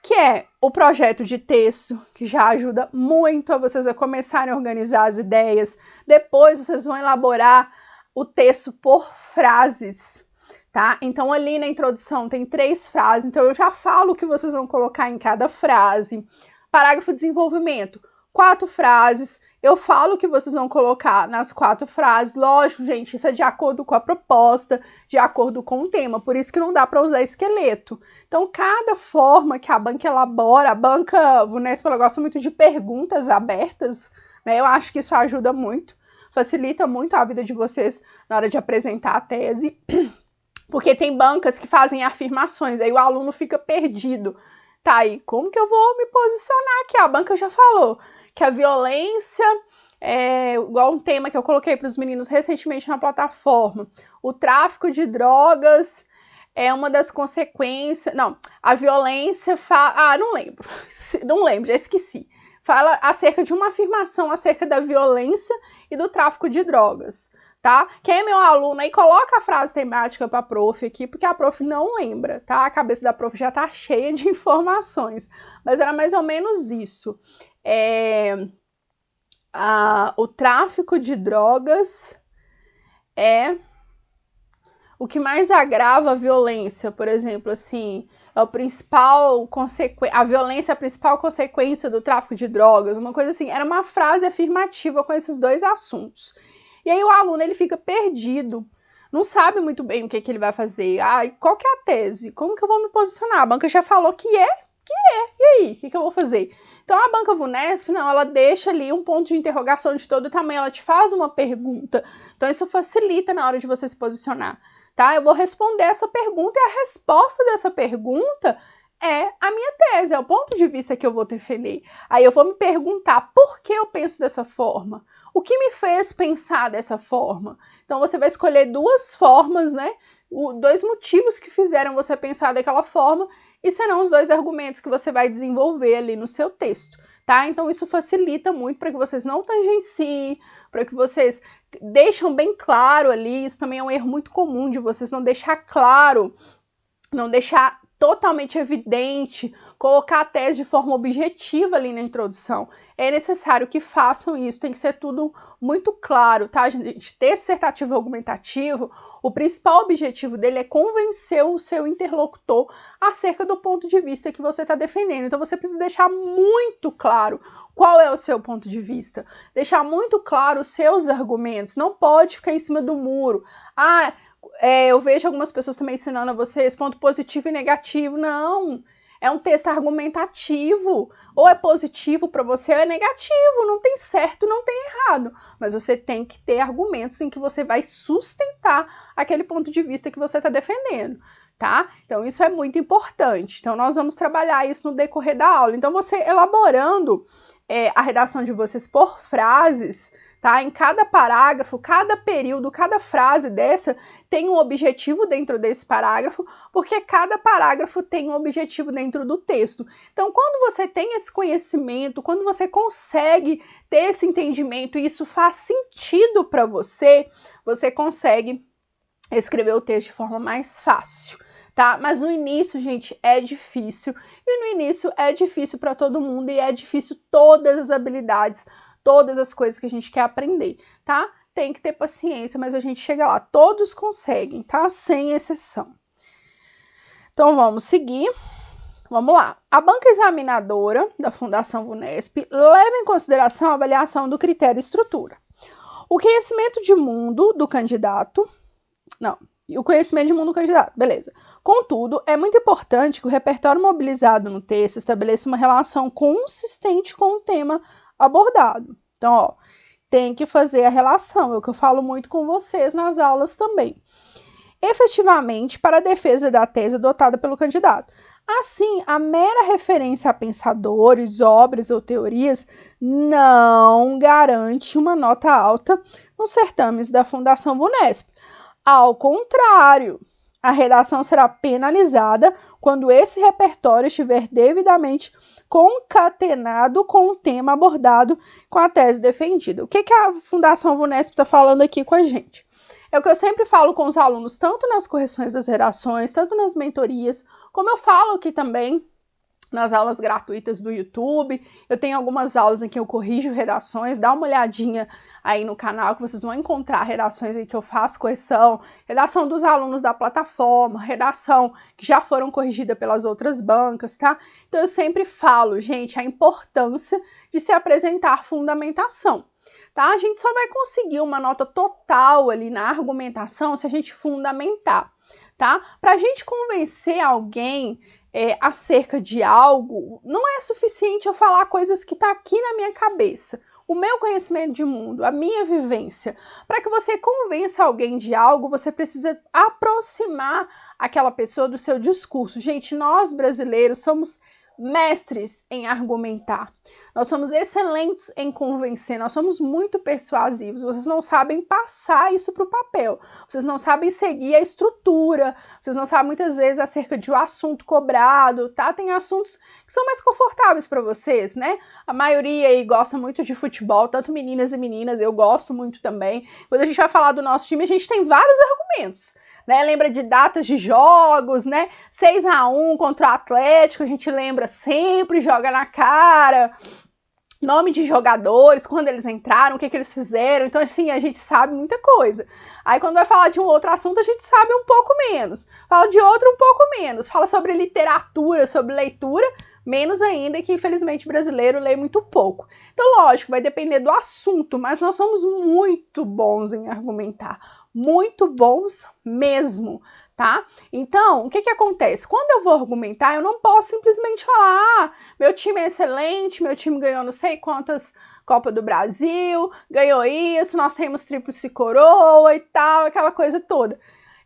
Que é o projeto de texto, que já ajuda muito a vocês a começarem a organizar as ideias. Depois vocês vão elaborar o texto por frases, tá? Então ali na introdução tem 3 frases, então eu já falo o que vocês vão colocar em cada frase. Parágrafo de desenvolvimento, 4 frases. Eu falo o que vocês vão colocar nas 4 frases. Lógico, gente, isso é de acordo com a proposta, de acordo com o tema. Por isso que não dá para usar esqueleto. Então, cada forma que a banca elabora, a banca VUNESP, ela gosta muito de perguntas abertas, né? Eu acho que isso ajuda muito, facilita muito a vida de vocês na hora de apresentar a tese. Porque tem bancas que fazem afirmações, aí o aluno fica perdido. Tá, aí como que eu vou me posicionar aqui? A banca já falou que a violência é igual um tema que eu coloquei para os meninos recentemente na plataforma. O tráfico de drogas é uma das consequências. Não, a violência. Não lembro. Não lembro, já esqueci. Fala acerca de uma afirmação acerca da violência e do tráfico de drogas. Tá? Quem é meu aluno aí, coloca a frase temática para a prof aqui, porque a prof não lembra, tá? A cabeça da prof já tá cheia de informações, mas era mais ou menos isso. O tráfico de drogas é o que mais agrava a violência, por exemplo, assim, é o principal a violência é a principal consequência do tráfico de drogas, uma coisa assim, era uma frase afirmativa com esses 2 assuntos. E aí o aluno, ele fica perdido, não sabe muito bem o que ele vai fazer. Qual que é a tese? Como que eu vou me posicionar? A banca já falou que é. E aí? O que eu vou fazer? Então, a banca VUNESP, não, ela deixa ali um ponto de interrogação de todo tamanho, ela te faz uma pergunta. Então, isso facilita na hora de você se posicionar, tá? Eu vou responder essa pergunta e a resposta dessa pergunta é a minha tese, é o ponto de vista que eu vou defender. Aí eu vou me perguntar por que eu penso dessa forma? O que me fez pensar dessa forma? Então você vai escolher 2 formas, né? 2 motivos que fizeram você pensar daquela forma e serão os 2 argumentos que você vai desenvolver ali no seu texto, tá? Então isso facilita muito para que vocês não tangenciem, para que vocês deixem bem claro ali. Isso também é um erro muito comum de vocês não deixar claro, não deixar totalmente evidente, colocar a tese de forma objetiva ali na introdução. É necessário que façam isso, tem que ser tudo muito claro, tá, gente? Texto dissertativo argumentativo, o principal objetivo dele é convencer o seu interlocutor acerca do ponto de vista que você está defendendo. Então, você precisa deixar muito claro qual é o seu ponto de vista, deixar muito claro os seus argumentos, não pode ficar em cima do muro. Eu vejo algumas pessoas também ensinando a vocês ponto positivo e negativo. Não, é um texto argumentativo. Ou é positivo para você ou é negativo. Não tem certo, não tem errado. Mas você tem que ter argumentos em que você vai sustentar aquele ponto de vista que você está defendendo, tá? Então, isso é muito importante. Então, nós vamos trabalhar isso no decorrer da aula. Então, você elaborando a redação de vocês por frases, tá? Em cada parágrafo, cada período, cada frase dessa tem um objetivo dentro desse parágrafo, porque cada parágrafo tem um objetivo dentro do texto. Então, quando você tem esse conhecimento, quando você consegue ter esse entendimento e isso faz sentido para você, você consegue escrever o texto de forma mais fácil, tá? Mas no início, gente, é difícil. E no início é difícil para todo mundo e é difícil todas as habilidades, todas as coisas que a gente quer aprender, tá? Tem que ter paciência, mas a gente chega lá. Todos conseguem, tá? Sem exceção. Então, vamos seguir. Vamos lá. A banca examinadora da Fundação VUNESP leva em consideração a avaliação do critério e estrutura. O conhecimento de mundo do candidato... Não, o conhecimento de mundo do candidato, beleza. Contudo, é muito importante que o repertório mobilizado no texto estabeleça uma relação consistente com o tema abordado. Então, ó, tem que fazer a relação, é o que eu falo muito com vocês nas aulas também. Efetivamente, para a defesa da tese adotada pelo candidato. Assim, a mera referência a pensadores, obras ou teorias não garante uma nota alta nos certames da Fundação VUNESP. Ao contrário, a redação será penalizada quando esse repertório estiver devidamente concatenado com o tema abordado com a tese defendida. O que a Fundação VUNESP está falando aqui com a gente? É o que eu sempre falo com os alunos, tanto nas correções das redações, tanto nas mentorias, como eu falo aqui também nas aulas gratuitas do YouTube. Eu tenho algumas aulas em que eu corrijo redações, dá uma olhadinha aí no canal que vocês vão encontrar redações em que eu faço correção, redação dos alunos da plataforma, redação que já foram corrigidas pelas outras bancas, tá? Então eu sempre falo, gente, a importância de se apresentar fundamentação, tá? A gente só vai conseguir uma nota total ali na argumentação se a gente fundamentar, tá? Pra gente convencer alguém acerca de algo, não é suficiente eu falar coisas que tá aqui na minha cabeça, o meu conhecimento de mundo, a minha vivência. Para que você convença alguém de algo, você precisa aproximar aquela pessoa do seu discurso. Gente, nós brasileiros somos mestres em argumentar. Nós somos excelentes em convencer, nós somos muito persuasivos. Vocês não sabem passar isso para o papel, vocês não sabem seguir a estrutura, vocês não sabem muitas vezes acerca de um assunto cobrado, tá? Tem assuntos que são mais confortáveis para vocês, né? A maioria aí gosta muito de futebol, tanto meninas e meninas, eu gosto muito também. Quando a gente vai falar do nosso time, a gente tem vários argumentos, né? Lembra de datas de jogos, né? 6-1 contra o Atlético, a gente lembra sempre, joga na cara. Nome de jogadores, quando eles entraram, o que eles fizeram. Então, assim, a gente sabe muita coisa. Aí, quando vai falar de um outro assunto, a gente sabe um pouco menos. Fala de outro um pouco menos. Fala sobre literatura, sobre leitura, menos ainda, que infelizmente o brasileiro lê muito pouco. Então, lógico, vai depender do assunto, mas nós somos muito bons em argumentar. Muito bons mesmo, tá? Então, o que acontece? Quando eu vou argumentar, eu não posso simplesmente falar, meu time é excelente, meu time ganhou não sei quantas Copa do Brasil, ganhou isso, nós temos tríplice coroa e tal, aquela coisa toda.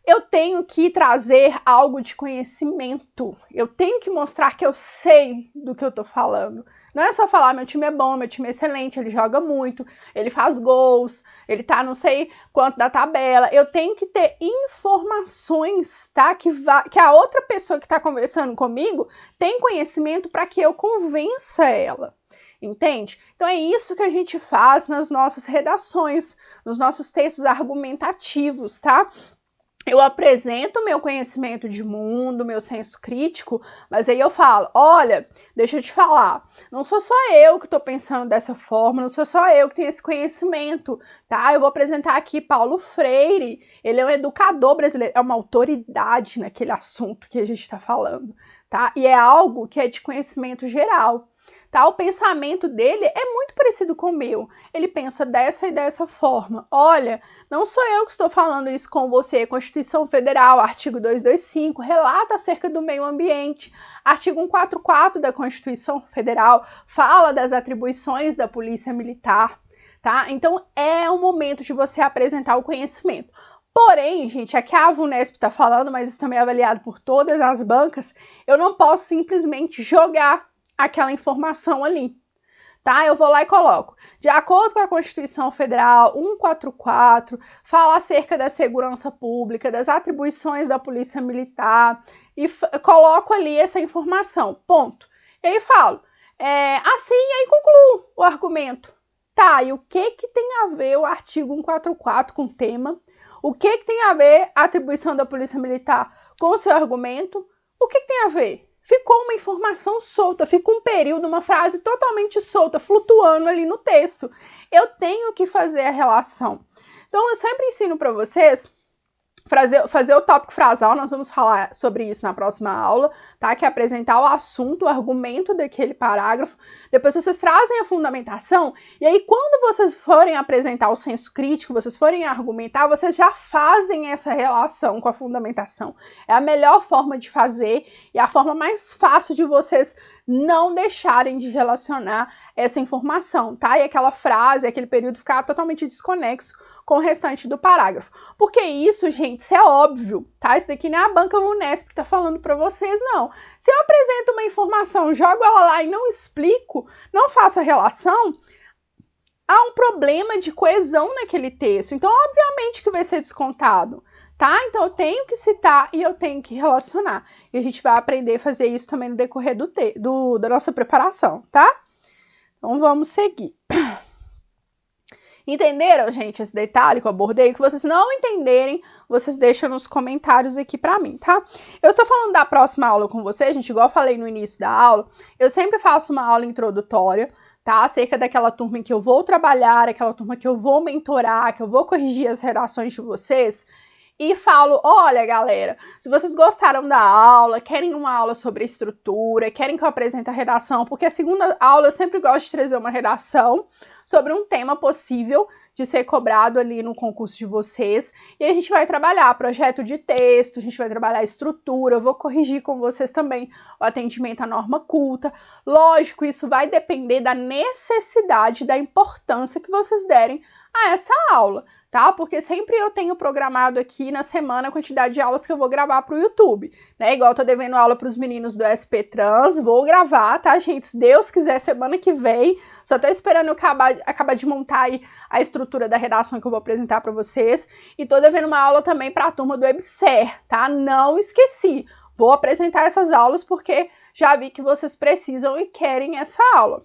Eu tenho que trazer algo de conhecimento, eu tenho que mostrar que eu sei do que eu tô falando. Não é só falar, meu time é bom, meu time é excelente, ele joga muito, ele faz gols, ele tá não sei quanto da tabela. Eu tenho que ter informações, tá? Que a outra pessoa que tá conversando comigo tem conhecimento para que eu convença ela. Entende? Então é isso que a gente faz nas nossas redações, nos nossos textos argumentativos, tá? Eu apresento meu conhecimento de mundo, meu senso crítico, mas aí eu falo, olha, deixa eu te falar, não sou só eu que estou pensando dessa forma, não sou só eu que tenho esse conhecimento, tá? Eu vou apresentar aqui Paulo Freire, ele é um educador brasileiro, é uma autoridade naquele assunto que a gente está falando, tá? E é algo que é de conhecimento geral. Tá? O pensamento dele é muito parecido com o meu. Ele pensa dessa e dessa forma. Olha, não sou eu que estou falando isso com você. A Constituição Federal, artigo 225, relata acerca do meio ambiente. Artigo 144 da Constituição Federal fala das atribuições da Polícia Militar. Tá? Então, é o momento de você apresentar o conhecimento. Porém, gente, aqui a VUNESP está falando, mas isso também é avaliado por todas as bancas, eu não posso simplesmente jogar aquela informação ali, tá? Eu vou lá e coloco. De acordo com a Constituição Federal 144, fala acerca da segurança pública, das atribuições da Polícia Militar, e coloco ali essa informação, ponto. E aí falo, assim, aí concluo o argumento. Tá, e o que tem a ver o artigo 144 com o tema? O que tem a ver a atribuição da Polícia Militar com o seu argumento? O que tem a ver? Ficou uma informação solta, fica um período, uma frase totalmente solta, flutuando ali no texto. Eu tenho que fazer a relação. Então, eu sempre ensino para vocês fazer o tópico frasal, nós vamos falar sobre isso na próxima aula, tá? Que é apresentar o assunto, o argumento daquele parágrafo. Depois vocês trazem a fundamentação, e aí quando vocês forem apresentar o senso crítico, vocês forem argumentar, vocês já fazem essa relação com a fundamentação. É a melhor forma de fazer e a forma mais fácil de vocês não deixarem de relacionar essa informação, tá? E aquela frase, aquele período ficar totalmente desconexo com o restante do parágrafo. Porque isso, gente, isso é óbvio, tá? Isso daqui não é a banca Vunesp que tá falando para vocês, não. Se eu apresento uma informação, jogo ela lá e não explico, não faço a relação, há um problema de coesão naquele texto. Então, obviamente que vai ser descontado, tá? Então, eu tenho que citar e eu tenho que relacionar. E a gente vai aprender a fazer isso também no decorrer da nossa preparação, tá? Então, vamos seguir. Entenderam, gente, esse detalhe que eu abordei? Que vocês não entenderem, vocês deixam nos comentários aqui pra mim, tá? Eu estou falando da próxima aula com vocês, gente, igual eu falei no início da aula, eu sempre faço uma aula introdutória, tá? Acerca daquela turma em que eu vou trabalhar, aquela turma que eu vou mentorar, que eu vou corrigir as redações de vocês, e falo, olha, galera, se vocês gostaram da aula, querem uma aula sobre estrutura, querem que eu apresente a redação, porque a segunda aula eu sempre gosto de trazer uma redação sobre um tema possível de ser cobrado ali no concurso de vocês, e a gente vai trabalhar projeto de texto, a gente vai trabalhar estrutura, eu vou corrigir com vocês também o atendimento à norma culta. Lógico, isso vai depender da necessidade, da importância que vocês derem a essa aula, tá? Porque sempre eu tenho programado aqui na semana a quantidade de aulas que eu vou gravar para o YouTube, né? Igual eu tô devendo aula para os meninos do SP Trans, vou gravar, tá, gente? Se Deus quiser, semana que vem, só tô esperando eu acabar de montar aí a estrutura da redação que eu vou apresentar para vocês, e tô devendo uma aula também para a turma do EBSER, tá? Não esqueci, vou apresentar essas aulas porque já vi que vocês precisam e querem essa aula.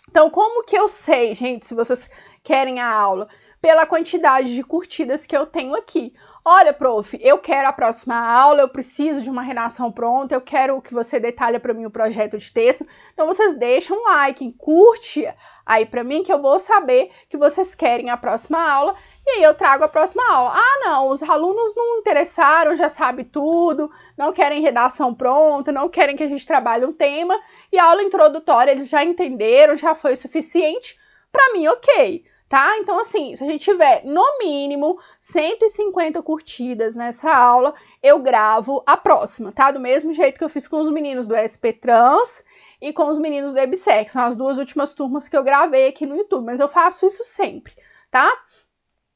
Então, como que eu sei, gente, se vocês querem a aula? Pela quantidade de curtidas que eu tenho aqui. Olha, prof, eu quero a próxima aula, eu preciso de uma redação pronta, eu quero que você detalhe para mim o projeto de texto. Então, vocês deixam um like, curte aí para mim, que eu vou saber que vocês querem a próxima aula, e aí eu trago a próxima aula. Ah, não, os alunos não interessaram, já sabe tudo, não querem redação pronta, não querem que a gente trabalhe um tema, e a aula introdutória eles já entenderam, já foi suficiente, para mim, ok. Tá? Então, assim, se a gente tiver, no mínimo, 150 curtidas nessa aula, eu gravo a próxima, tá? Do mesmo jeito que eu fiz com os meninos do SP Trans e com os meninos do EBSER, que são as duas últimas turmas que eu gravei aqui no YouTube, mas eu faço isso sempre, tá?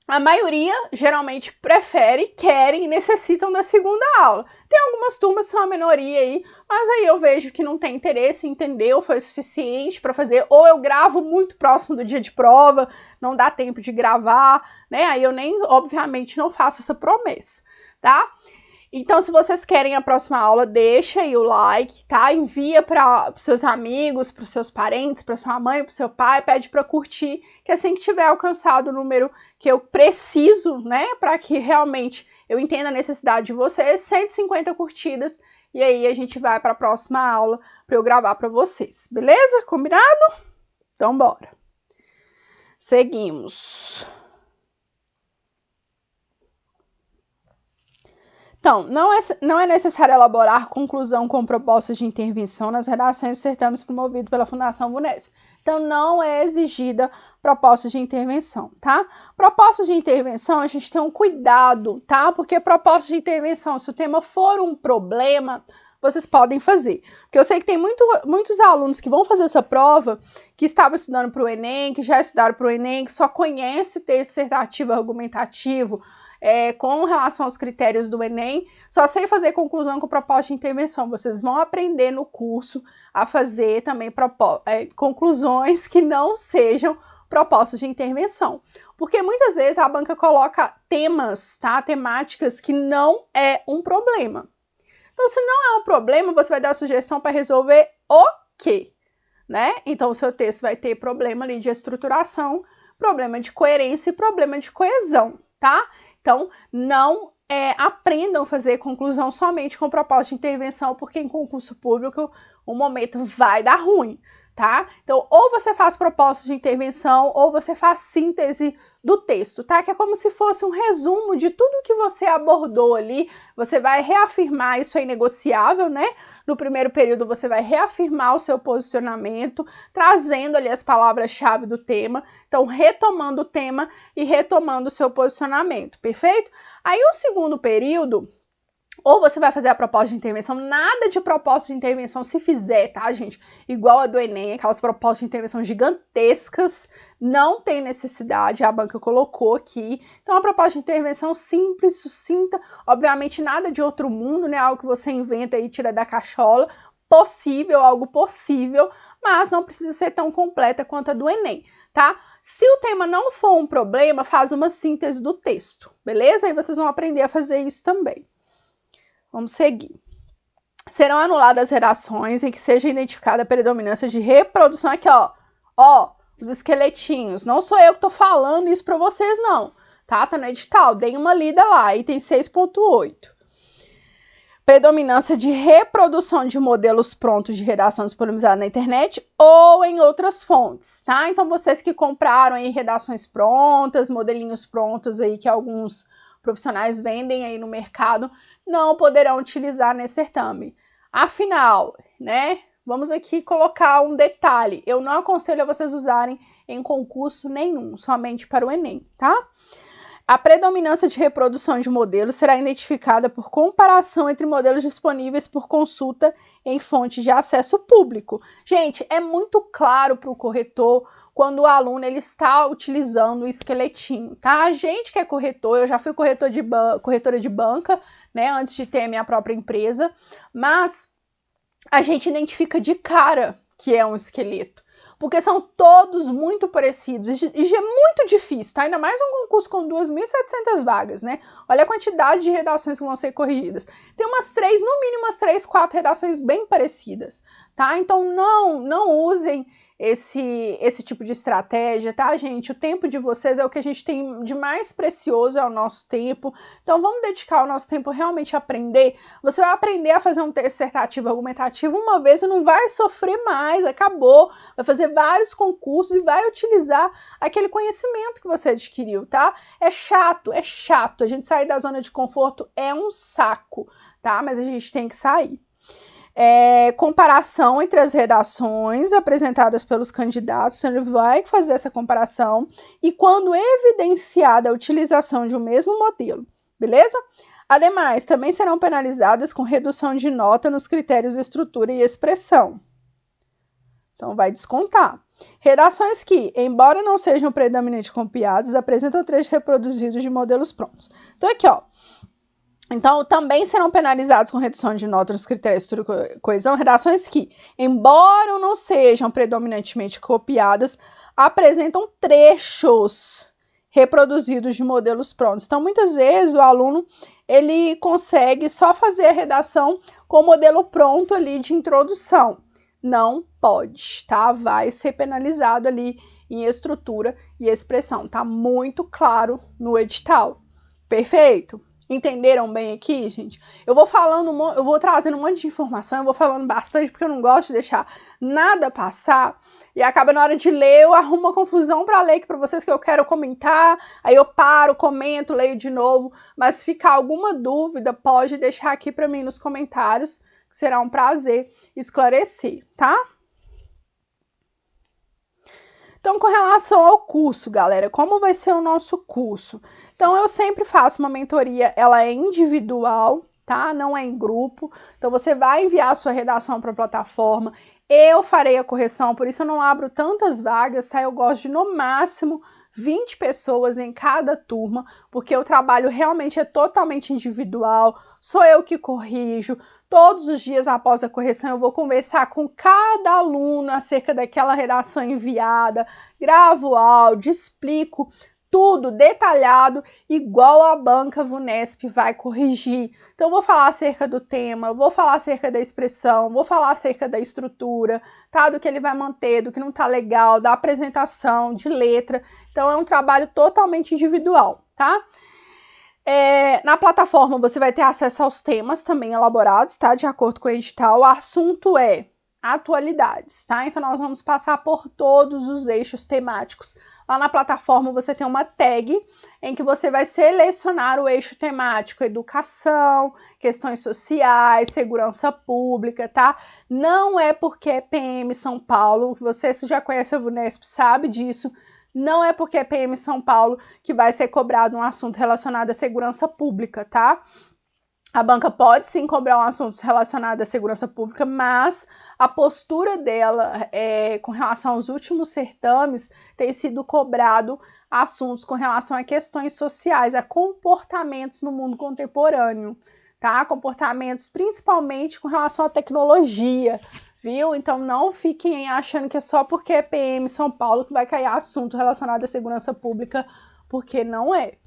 A maioria, geralmente, querem e necessitam da segunda aula. Tem algumas turmas que são a minoria aí, mas aí eu vejo que não tem interesse, entendeu? Foi suficiente para fazer, ou eu gravo muito próximo do dia de prova, não dá tempo de gravar, né? Aí eu nem, obviamente, não faço essa promessa, tá? Então, se vocês querem a próxima aula, deixa aí o like, tá? Envia para os seus amigos, para os seus parentes, para sua mãe, para o seu pai, pede para curtir, que assim que tiver alcançado o número que eu preciso, né, para que realmente eu entenda a necessidade de vocês, 150 curtidas, e aí a gente vai para a próxima aula para eu gravar para vocês, beleza? Combinado? Então, bora. Seguimos. Então, não é necessário elaborar conclusão com propostas de intervenção nas redações e certames promovidos pela Fundação Vunesp. Então, não é exigida proposta de intervenção, tá? Proposta de intervenção, a gente tem um cuidado, tá? Porque proposta de intervenção, se o tema for um problema, vocês podem fazer. Porque eu sei que tem muitos alunos que vão fazer essa prova, que estavam estudando para o Enem, que já estudaram para o Enem, que só conhece texto dissertativo, argumentativo, com relação aos critérios do Enem, só sei fazer conclusão com proposta de intervenção. Vocês vão aprender no curso a fazer também conclusões que não sejam propostas de intervenção. Porque muitas vezes a banca coloca temas, tá? Temáticas que não é um problema. Então, se não é um problema, você vai dar a sugestão para resolver o quê? Né? Então, o seu texto vai ter problema ali de estruturação, problema de coerência e problema de coesão, tá? Então, não aprendam a fazer conclusão somente com proposta de intervenção, porque em concurso público o momento vai dar ruim, tá? Então, ou você faz proposta de intervenção, ou você faz síntese do texto, tá? Que é como se fosse um resumo de tudo que você abordou ali. Você vai reafirmar, isso é inegociável, né? No primeiro período você vai reafirmar o seu posicionamento, trazendo ali as palavras-chave do tema, então retomando o tema e retomando o seu posicionamento, perfeito? Aí o segundo período, ou você vai fazer a proposta de intervenção, nada de proposta de intervenção se fizer, tá, gente? Igual a do Enem, aquelas propostas de intervenção gigantescas, não tem necessidade, a banca colocou aqui. Então, a proposta de intervenção simples, sucinta, obviamente nada de outro mundo, né? Algo que você inventa e tira da cachola, possível, algo possível, mas não precisa ser tão completa quanto a do Enem, tá? Se o tema não for um problema, faz uma síntese do texto, beleza? Aí vocês vão aprender a fazer isso também. Vamos seguir. Serão anuladas redações em que seja identificada a predominância de reprodução. Aqui, ó, os esqueletinhos. Não sou eu que tô falando isso para vocês, não. Tá no edital. Deem uma lida lá. Item 6.8. Predominância de reprodução de modelos prontos de redação disponibilizados na internet ou em outras fontes, tá? Então, vocês que compraram aí redações prontas, modelinhos prontos aí que alguns profissionais vendem aí no mercado, não poderão utilizar nesse certame. Afinal, né, vamos aqui colocar um detalhe, eu não aconselho a vocês usarem em concurso nenhum, somente para o Enem, tá? A predominância de reprodução de modelos será identificada por comparação entre modelos disponíveis por consulta em fontes de acesso público. Gente, é muito claro para o corretor quando o aluno ele está utilizando o esqueletinho, tá? A gente que é corretor, eu já fui corretora de banca, né, antes de ter a minha própria empresa, mas a gente identifica de cara que é um esqueleto. Porque são todos muito parecidos e é muito difícil, tá? Ainda mais um concurso com 2.700 vagas, né? Olha a quantidade de redações que vão ser corrigidas. Tem no mínimo umas 3, 4 redações bem parecidas, tá? Então não usem esse tipo de estratégia, tá, gente? O tempo de vocês é o que a gente tem de mais precioso, é o nosso tempo. Então vamos dedicar o nosso tempo realmente a aprender. Você vai aprender a fazer um texto dissertativo argumentativo uma vez e não vai sofrer mais, acabou. Vai fazer vários concursos e vai utilizar aquele conhecimento que você adquiriu, tá? É chato. A gente sair da zona de conforto é um saco, tá? Mas a gente tem que sair. Comparação entre as redações apresentadas pelos candidatos, então ele vai fazer essa comparação e quando evidenciada a utilização de um mesmo modelo, beleza? Ademais, também serão penalizadas com redução de nota nos critérios de estrutura e expressão. Então, vai descontar. Redações que, embora não sejam predominantemente copiadas, apresentam trechos reproduzidos de modelos prontos. Então, aqui, ó. Então, também serão penalizados com redução de nota nos critérios de estrutura e coesão, redações que, embora não sejam predominantemente copiadas, apresentam trechos reproduzidos de modelos prontos. Então, muitas vezes, o aluno, ele consegue só fazer a redação com o modelo pronto ali de introdução. Não pode, tá? Vai ser penalizado ali em estrutura e expressão. Tá muito claro no edital. Perfeito? Entenderam bem aqui, gente? Eu vou trazendo um monte de informação, eu vou falando bastante porque eu não gosto de deixar nada passar e acaba na hora de ler, eu arrumo uma confusão para ler aqui para vocês que eu quero comentar, aí eu paro, comento, leio de novo, mas se ficar alguma dúvida, pode deixar aqui para mim nos comentários, que será um prazer esclarecer, tá? Então, com relação ao curso, galera, como vai ser o nosso curso? Então, eu sempre faço uma mentoria, ela é individual, tá? Não é em grupo. Então, você vai enviar a sua redação para a plataforma. eu farei a correção, por isso eu não abro tantas vagas, tá? Eu gosto de, no máximo, 20 pessoas em cada turma, porque o trabalho realmente é totalmente individual, sou eu que corrijo, todos os dias após a correção eu vou conversar com cada aluno acerca daquela redação enviada, gravo áudio, explico tudo detalhado, igual a banca VUNESP vai corrigir. Então, eu vou falar acerca do tema, vou falar acerca da expressão, vou falar acerca da estrutura, tá? Do que ele vai manter, do que não tá legal, da apresentação, de letra. Então, é um trabalho totalmente individual, tá? Na plataforma, você vai ter acesso aos temas também elaborados, tá? De acordo com o edital. O assunto é atualidades, tá? Então, nós vamos passar por todos os eixos temáticos. Lá na plataforma você tem uma tag em que você vai selecionar o eixo temático, educação, questões sociais, segurança pública, tá? Não é porque é PM São Paulo, você se já conhece a VUNESP sabe disso, não é porque é PM São Paulo que vai ser cobrado um assunto relacionado à segurança pública, tá? A banca pode sim cobrar um assunto relacionado à segurança pública, mas a postura dela com relação aos últimos certames tem sido cobrado assuntos com relação a questões sociais, a comportamentos no mundo contemporâneo, tá? Comportamentos principalmente com relação à tecnologia, viu? Então não fiquem achando que é só porque é PM São Paulo que vai cair assunto relacionado à segurança pública, porque não é.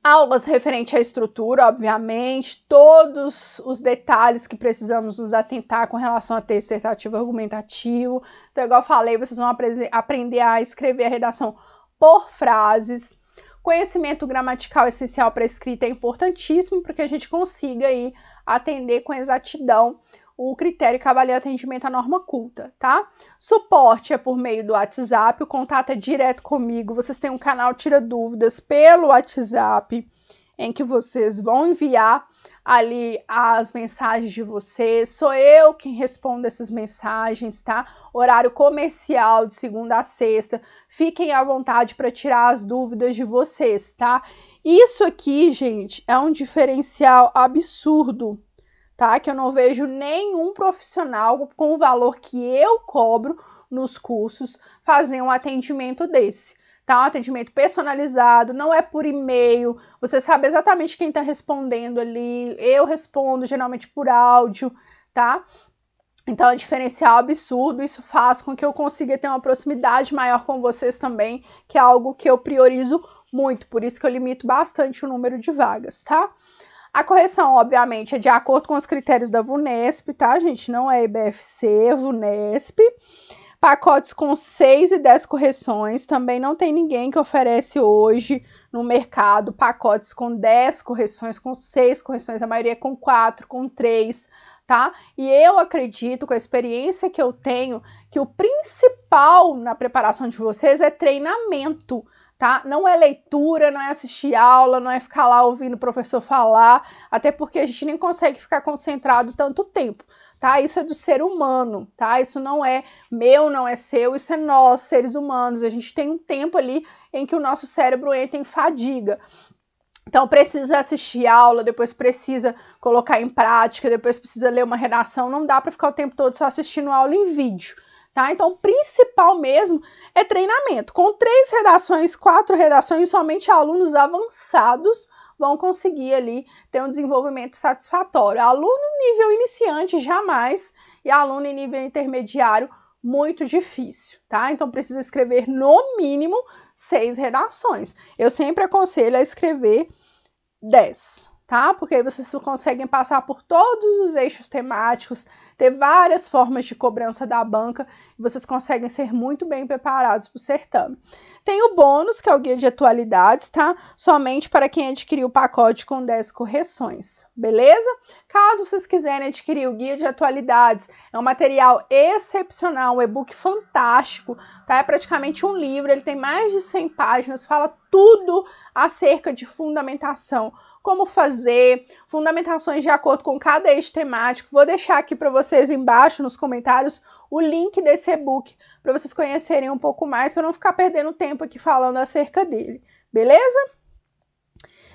Aulas referente à estrutura, obviamente, todos os detalhes que precisamos nos atentar com relação a texto dissertativo argumentativo. Então, igual eu falei, vocês vão aprender a escrever a redação por frases. Conhecimento gramatical essencial para a escrita é importantíssimo para que a gente consiga aí atender com exatidão o critério que avalia o atendimento à norma culta, tá? Suporte é por meio do WhatsApp, o contato é direto comigo, vocês têm um canal Tira Dúvidas pelo WhatsApp, em que vocês vão enviar ali as mensagens de vocês, sou eu quem respondo essas mensagens, tá? Horário comercial de segunda a sexta, fiquem à vontade para tirar as dúvidas de vocês, tá? Isso aqui, gente, é um diferencial absurdo, tá? Que eu não vejo nenhum profissional com o valor que eu cobro nos cursos fazer um atendimento desse, tá? Um atendimento personalizado, não é por e-mail, você sabe exatamente quem tá respondendo ali, eu respondo geralmente por áudio, tá? Então, é um diferencial absurdo, isso faz com que eu consiga ter uma proximidade maior com vocês também, que é algo que eu priorizo muito, por isso que eu limito bastante o número de vagas, tá? A correção, obviamente, é de acordo com os critérios da VUNESP, tá, gente? Não é IBFC, é VUNESP. Pacotes com 6 e 10 correções. Também não tem ninguém que oferece hoje no mercado pacotes com 10 correções, com 6 correções. A maioria é com 4, com 3, tá? E eu acredito, com a experiência que eu tenho, que o principal na preparação de vocês é treinamento, tá? Não é leitura, não é assistir aula, não é ficar lá ouvindo o professor falar, até porque a gente nem consegue ficar concentrado tanto tempo, tá? Isso é do ser humano, tá? Isso não é meu, não é seu, isso é nós, seres humanos. A gente tem um tempo ali em que o nosso cérebro entra em fadiga. Então, precisa assistir aula, depois precisa colocar em prática, depois precisa ler uma redação. Não dá para ficar o tempo todo só assistindo aula em vídeo, tá? Então, o principal mesmo é treinamento. Com 3 redações, 4 redações, somente alunos avançados vão conseguir ali ter um desenvolvimento satisfatório. Aluno nível iniciante, jamais, e aluno em nível intermediário, muito difícil, tá? Então, precisa escrever no mínimo 6 redações. Eu sempre aconselho a escrever 10, tá? Porque aí vocês conseguem passar por todos os eixos temáticos, ter várias formas de cobrança da banca e vocês conseguem ser muito bem preparados para o certame. Tem o bônus, que é o guia de atualidades, tá? Somente para quem adquiriu o pacote com 10 correções, beleza? Caso vocês quiserem adquirir o guia de atualidades, é um material excepcional, um e-book fantástico, tá? É praticamente um livro, ele tem mais de 100 páginas, fala tudo acerca de fundamentação, como fazer, fundamentações de acordo com cada eixo temático. Vou deixar aqui para vocês embaixo nos comentários o link desse e-book para vocês conhecerem um pouco mais, para não ficar perdendo tempo aqui falando acerca dele, beleza?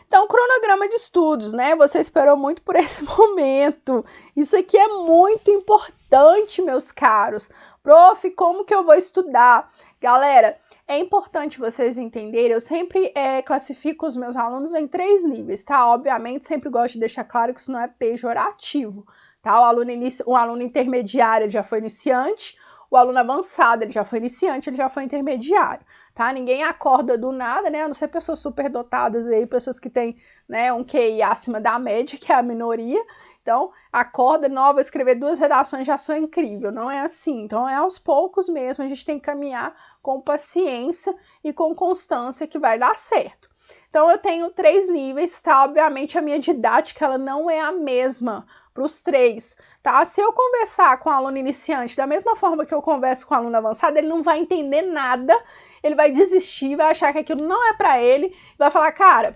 Então, cronograma de estudos, né? Você esperou muito por esse momento. Isso aqui é muito importante, meus caros. Prof, como que eu vou estudar? Galera, é importante vocês entenderem, eu sempre classifico os meus alunos em 3 níveis, tá? Obviamente, sempre gosto de deixar claro que isso não é pejorativo, tá? O aluno intermediário ele já foi iniciante, o aluno avançado ele já foi iniciante, ele já foi intermediário, tá? Ninguém acorda do nada, né? A não ser pessoas superdotadas aí, pessoas que têm, né, um QI acima da média, que é a minoria. Então, acorda nova, escrever 2 redações já sou incrível, não é assim. Então, é aos poucos mesmo, a gente tem que caminhar com paciência e com constância que vai dar certo. Então, eu tenho 3 níveis, tá? Obviamente, a minha didática, ela não é a mesma para os 3, tá? Se eu conversar com o aluno iniciante da mesma forma que eu converso com o aluno avançado, ele não vai entender nada, ele vai desistir, vai achar que aquilo não é para ele, vai falar, cara,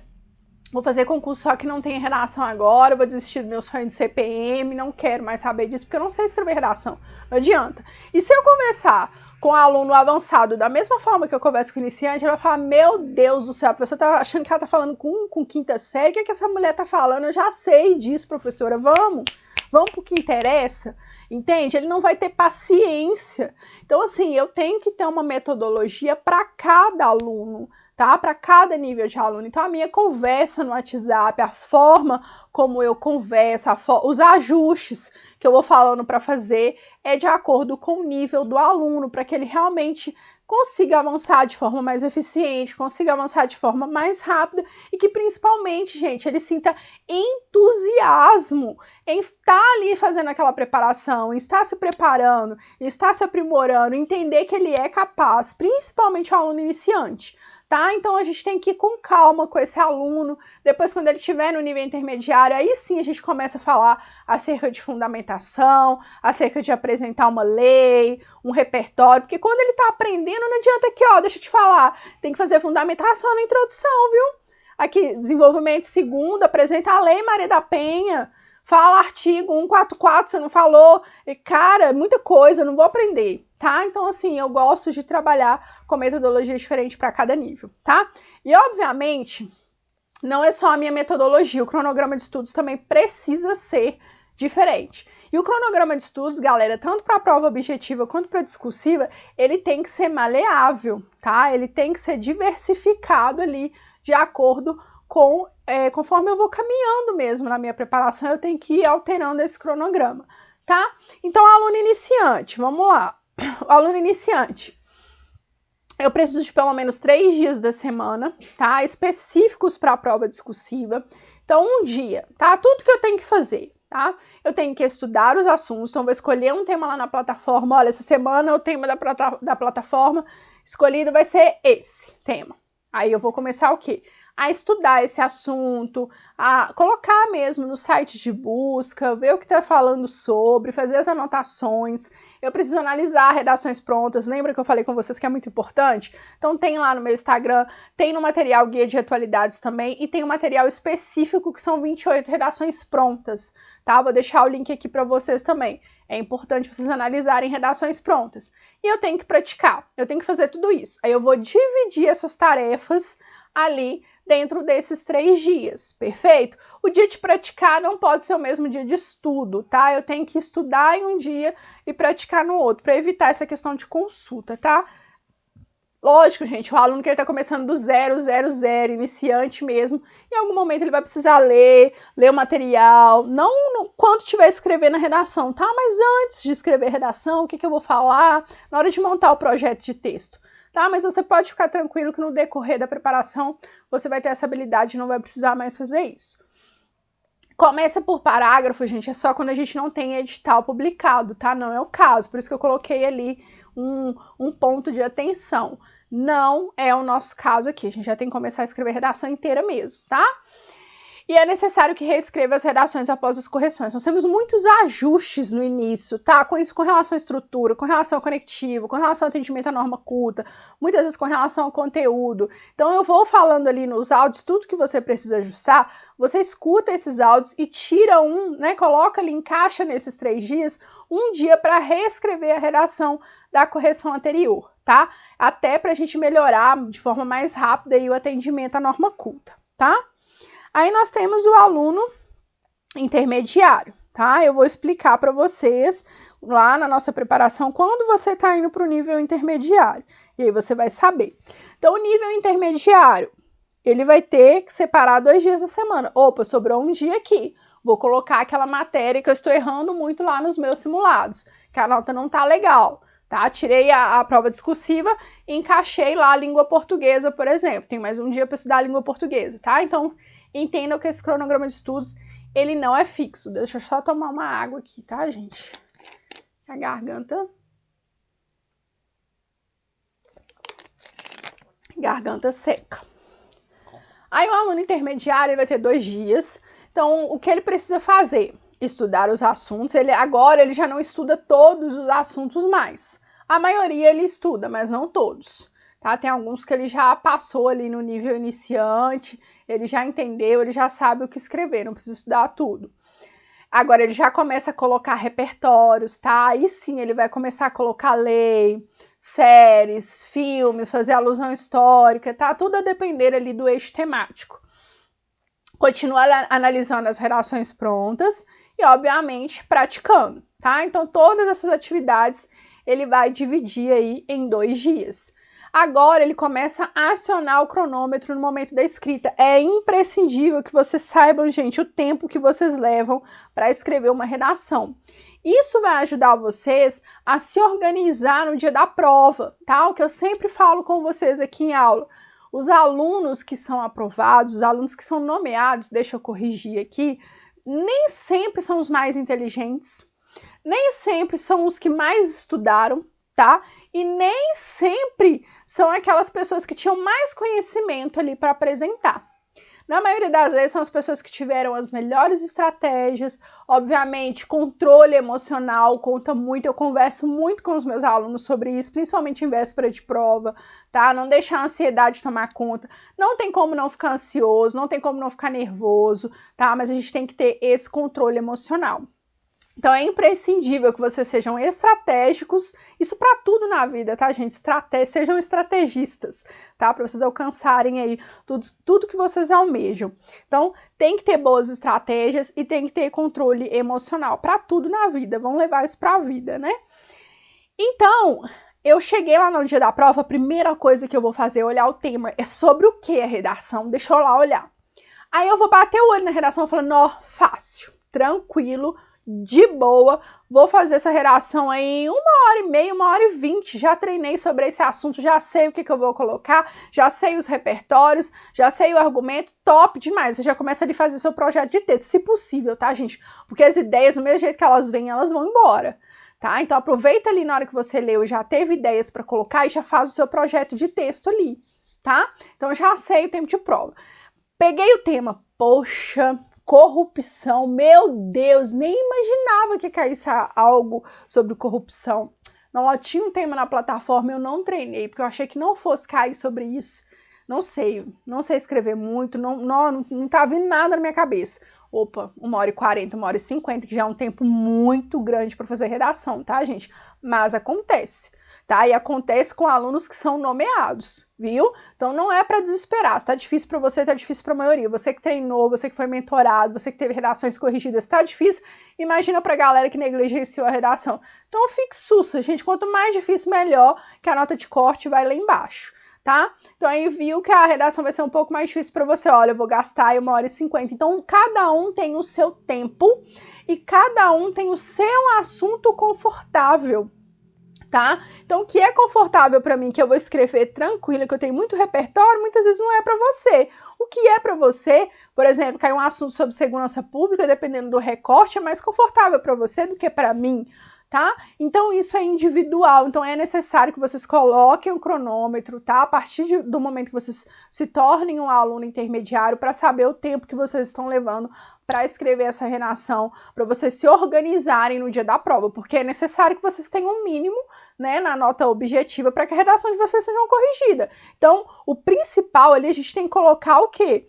vou fazer concurso só que não tem redação agora, vou desistir do meu sonho de CPM, não quero mais saber disso, porque eu não sei escrever redação, não adianta. E se eu conversar com o aluno avançado da mesma forma que eu converso com o iniciante, ele vai falar, meu Deus do céu, a pessoa tá achando que ela tá falando com quinta série, o que é que essa mulher tá falando? Eu já sei disso, professora, vamos pro que interessa, entende? Ele não vai ter paciência. Então, assim, eu tenho que ter uma metodologia para cada aluno, tá? Para cada nível de aluno. Então, a minha conversa no WhatsApp, a forma como eu converso, os ajustes que eu vou falando para fazer é de acordo com o nível do aluno, para que ele realmente consiga avançar de forma mais eficiente, consiga avançar de forma mais rápida e que principalmente, gente, ele sinta entusiasmo em estar ali fazendo aquela preparação, em estar se preparando, em estar se aprimorando, entender que ele é capaz, principalmente o aluno iniciante. Tá? Então a gente tem que ir com calma com esse aluno, depois quando ele estiver no nível intermediário, aí sim a gente começa a falar acerca de fundamentação, acerca de apresentar uma lei, um repertório, porque quando ele está aprendendo não adianta aqui, ó, deixa eu te falar, tem que fazer fundamentação na introdução, viu? Aqui, desenvolvimento segundo, apresenta a lei Maria da Penha, fala artigo 144, você não falou, e cara, muita coisa, eu não vou aprender, tá? Então, assim, eu gosto de trabalhar com metodologia diferente para cada nível, tá? E, obviamente, não é só a minha metodologia, o cronograma de estudos também precisa ser diferente. E o cronograma de estudos, galera, tanto para a prova objetiva quanto para a discursiva, ele tem que ser maleável, tá? Ele tem que ser diversificado ali de acordo com, conforme eu vou caminhando mesmo na minha preparação, eu tenho que ir alterando esse cronograma, tá? Então, aluno iniciante, vamos lá. O aluno iniciante, eu preciso de pelo menos 3 dias da semana, tá? Específicos para a prova discursiva. Então, um dia, tá? Tudo que eu tenho que fazer, tá? Eu tenho que estudar os assuntos, então vou escolher um tema lá na plataforma. Olha, essa semana o tema da plataforma escolhido vai ser esse tema. Aí eu vou começar o quê? A estudar esse assunto, a colocar mesmo no site de busca, ver o que está falando sobre, fazer as anotações. Eu preciso analisar redações prontas, lembra que eu falei com vocês que é muito importante? Então tem lá no meu Instagram, tem no material Guia de Atualidades também, e tem um material específico que são 28 redações prontas, tá? Vou deixar o link aqui para vocês também. É importante vocês analisarem redações prontas. E eu tenho que praticar, eu tenho que fazer tudo isso. Aí eu vou dividir essas tarefas ali dentro desses 3 dias, perfeito? O dia de praticar não pode ser o mesmo dia de estudo, tá? Eu tenho que estudar em um dia e praticar no outro, para evitar essa questão de consulta, tá? Lógico, gente, o aluno que ele tá começando do 0, iniciante mesmo, em algum momento ele vai precisar ler o material, não quando estiver escrevendo a redação, tá? Mas antes de escrever a redação, o que eu vou falar, na hora de montar o projeto de texto. Tá? Mas você pode ficar tranquilo que no decorrer da preparação você vai ter essa habilidade e não vai precisar mais fazer isso. Começa por parágrafo, gente, é só quando a gente não tem edital publicado, tá? Não é o caso, por isso que eu coloquei ali um ponto de atenção. Não é o nosso caso aqui, a gente já tem que começar a escrever a redação inteira mesmo, tá? E é necessário que reescreva as redações após as correções. Nós temos muitos ajustes no início, tá? Com isso, com relação à estrutura, com relação ao conectivo, com relação ao atendimento à norma culta, muitas vezes com relação ao conteúdo. Então, eu vou falando ali nos áudios tudo que você precisa ajustar, você escuta esses áudios e tira né? Coloca ali, encaixa nesses 3 dias, um dia para reescrever a redação da correção anterior, tá? Até para a gente melhorar de forma mais rápida aí o atendimento à norma culta, tá? Aí nós temos o aluno intermediário, tá? Eu vou explicar para vocês lá na nossa preparação quando você está indo para o nível intermediário. E aí você vai saber. Então, o nível intermediário, ele vai ter que separar 2 dias da semana. Opa, sobrou um dia aqui. Vou colocar aquela matéria que eu estou errando muito lá nos meus simulados, que a nota não tá legal, tá? Tirei a prova discursiva e encaixei lá a língua portuguesa, por exemplo. Tem mais um dia para estudar a língua portuguesa, tá? Então, entendam que esse cronograma de estudos, ele não é fixo. Deixa eu só tomar uma água aqui, tá, gente? A garganta seca. Aí o aluno intermediário ele vai ter 2 dias. Então, o que ele precisa fazer? Estudar os assuntos. Agora ele já não estuda todos os assuntos mais. A maioria ele estuda, mas não todos. Tá? Tem alguns que ele já passou ali no nível iniciante, ele já entendeu, ele já sabe o que escrever, não precisa estudar tudo. Agora ele já começa a colocar repertórios, tá? Aí sim ele vai começar a colocar lei, séries, filmes, fazer alusão histórica, tá? Tudo a depender ali do eixo temático. Continua analisando as redações prontas e, obviamente, praticando, tá? Então, todas essas atividades ele vai dividir aí em 2 dias. Agora, ele começa a acionar o cronômetro no momento da escrita. É imprescindível que vocês saibam, gente, o tempo que vocês levam para escrever uma redação. Isso vai ajudar vocês a se organizar no dia da prova, tá? O que eu sempre falo com vocês aqui em aula. Os alunos que são aprovados, os alunos que são nomeados, deixa eu corrigir aqui, nem sempre são os mais inteligentes, nem sempre são os que mais estudaram, tá? E nem sempre são aquelas pessoas que tinham mais conhecimento ali para apresentar. Na maioria das vezes são as pessoas que tiveram as melhores estratégias, obviamente controle emocional conta muito, eu converso muito com os meus alunos sobre isso, principalmente em véspera de prova, tá? Não deixar a ansiedade tomar conta, não tem como não ficar ansioso, não tem como não ficar nervoso, tá? Mas a gente tem que ter esse controle emocional. Então, é imprescindível que vocês sejam estratégicos, isso para tudo na vida, tá, gente? Sejam estrategistas, tá? Para vocês alcançarem aí tudo que vocês almejam. Então, tem que ter boas estratégias e tem que ter controle emocional para tudo na vida. Vamos levar isso para a vida, né? Então, eu cheguei lá no dia da prova, a primeira coisa que eu vou fazer é olhar o tema. É sobre o que a redação? Deixa eu lá olhar. Aí eu vou bater o olho na redação falando, ó, fácil, tranquilo, de boa, vou fazer essa redação aí em 1h30, 1h20, já treinei sobre esse assunto, já sei o que eu vou colocar, já sei os repertórios, já sei o argumento, top demais, você já começa ali a fazer seu projeto de texto, se possível, tá, gente? Porque as ideias, do mesmo jeito que elas vêm, elas vão embora, tá? Então aproveita ali na hora que você leu e já teve ideias para colocar e já faz o seu projeto de texto ali, tá? Então já sei o tempo de prova. Peguei o tema, poxa, corrupção, meu Deus, nem imaginava que caísse algo sobre corrupção. Não, tinha um tema na plataforma, eu não treinei, porque eu achei que não fosse cair sobre isso. Não sei escrever muito, não tá vindo nada na minha cabeça. Opa, 1h40, 1h50, que já é um tempo muito grande para fazer redação, tá, gente? Mas acontece. Tá? E acontece com alunos que são nomeados, viu? Então não é para desesperar, se tá difícil para você, tá difícil para a maioria. Você que treinou, você que foi mentorado, você que teve redações corrigidas, tá difícil, imagina pra galera que negligenciou a redação. Então fique sussa, gente, quanto mais difícil, melhor, que a nota de corte vai lá embaixo, tá? Então aí viu que a redação vai ser um pouco mais difícil para você, olha, eu vou gastar aí 1h50. Então cada um tem o seu tempo e cada um tem o seu assunto confortável. Tá? Então, o que é confortável para mim, que eu vou escrever tranquila, que eu tenho muito repertório, muitas vezes não é para você. O que é para você, por exemplo, cair um assunto sobre segurança pública, dependendo do recorte, é mais confortável para você do que para mim, tá? Então, isso é individual. Então, é necessário que vocês coloquem o cronômetro, tá? A partir do momento que vocês se tornem um aluno intermediário, para saber o tempo que vocês estão levando para escrever essa redação, para vocês se organizarem no dia da prova, porque é necessário que vocês tenham um mínimo, né, na nota objetiva para que a redação de vocês seja corrigida. Então, o principal ali, a gente tem que colocar o quê?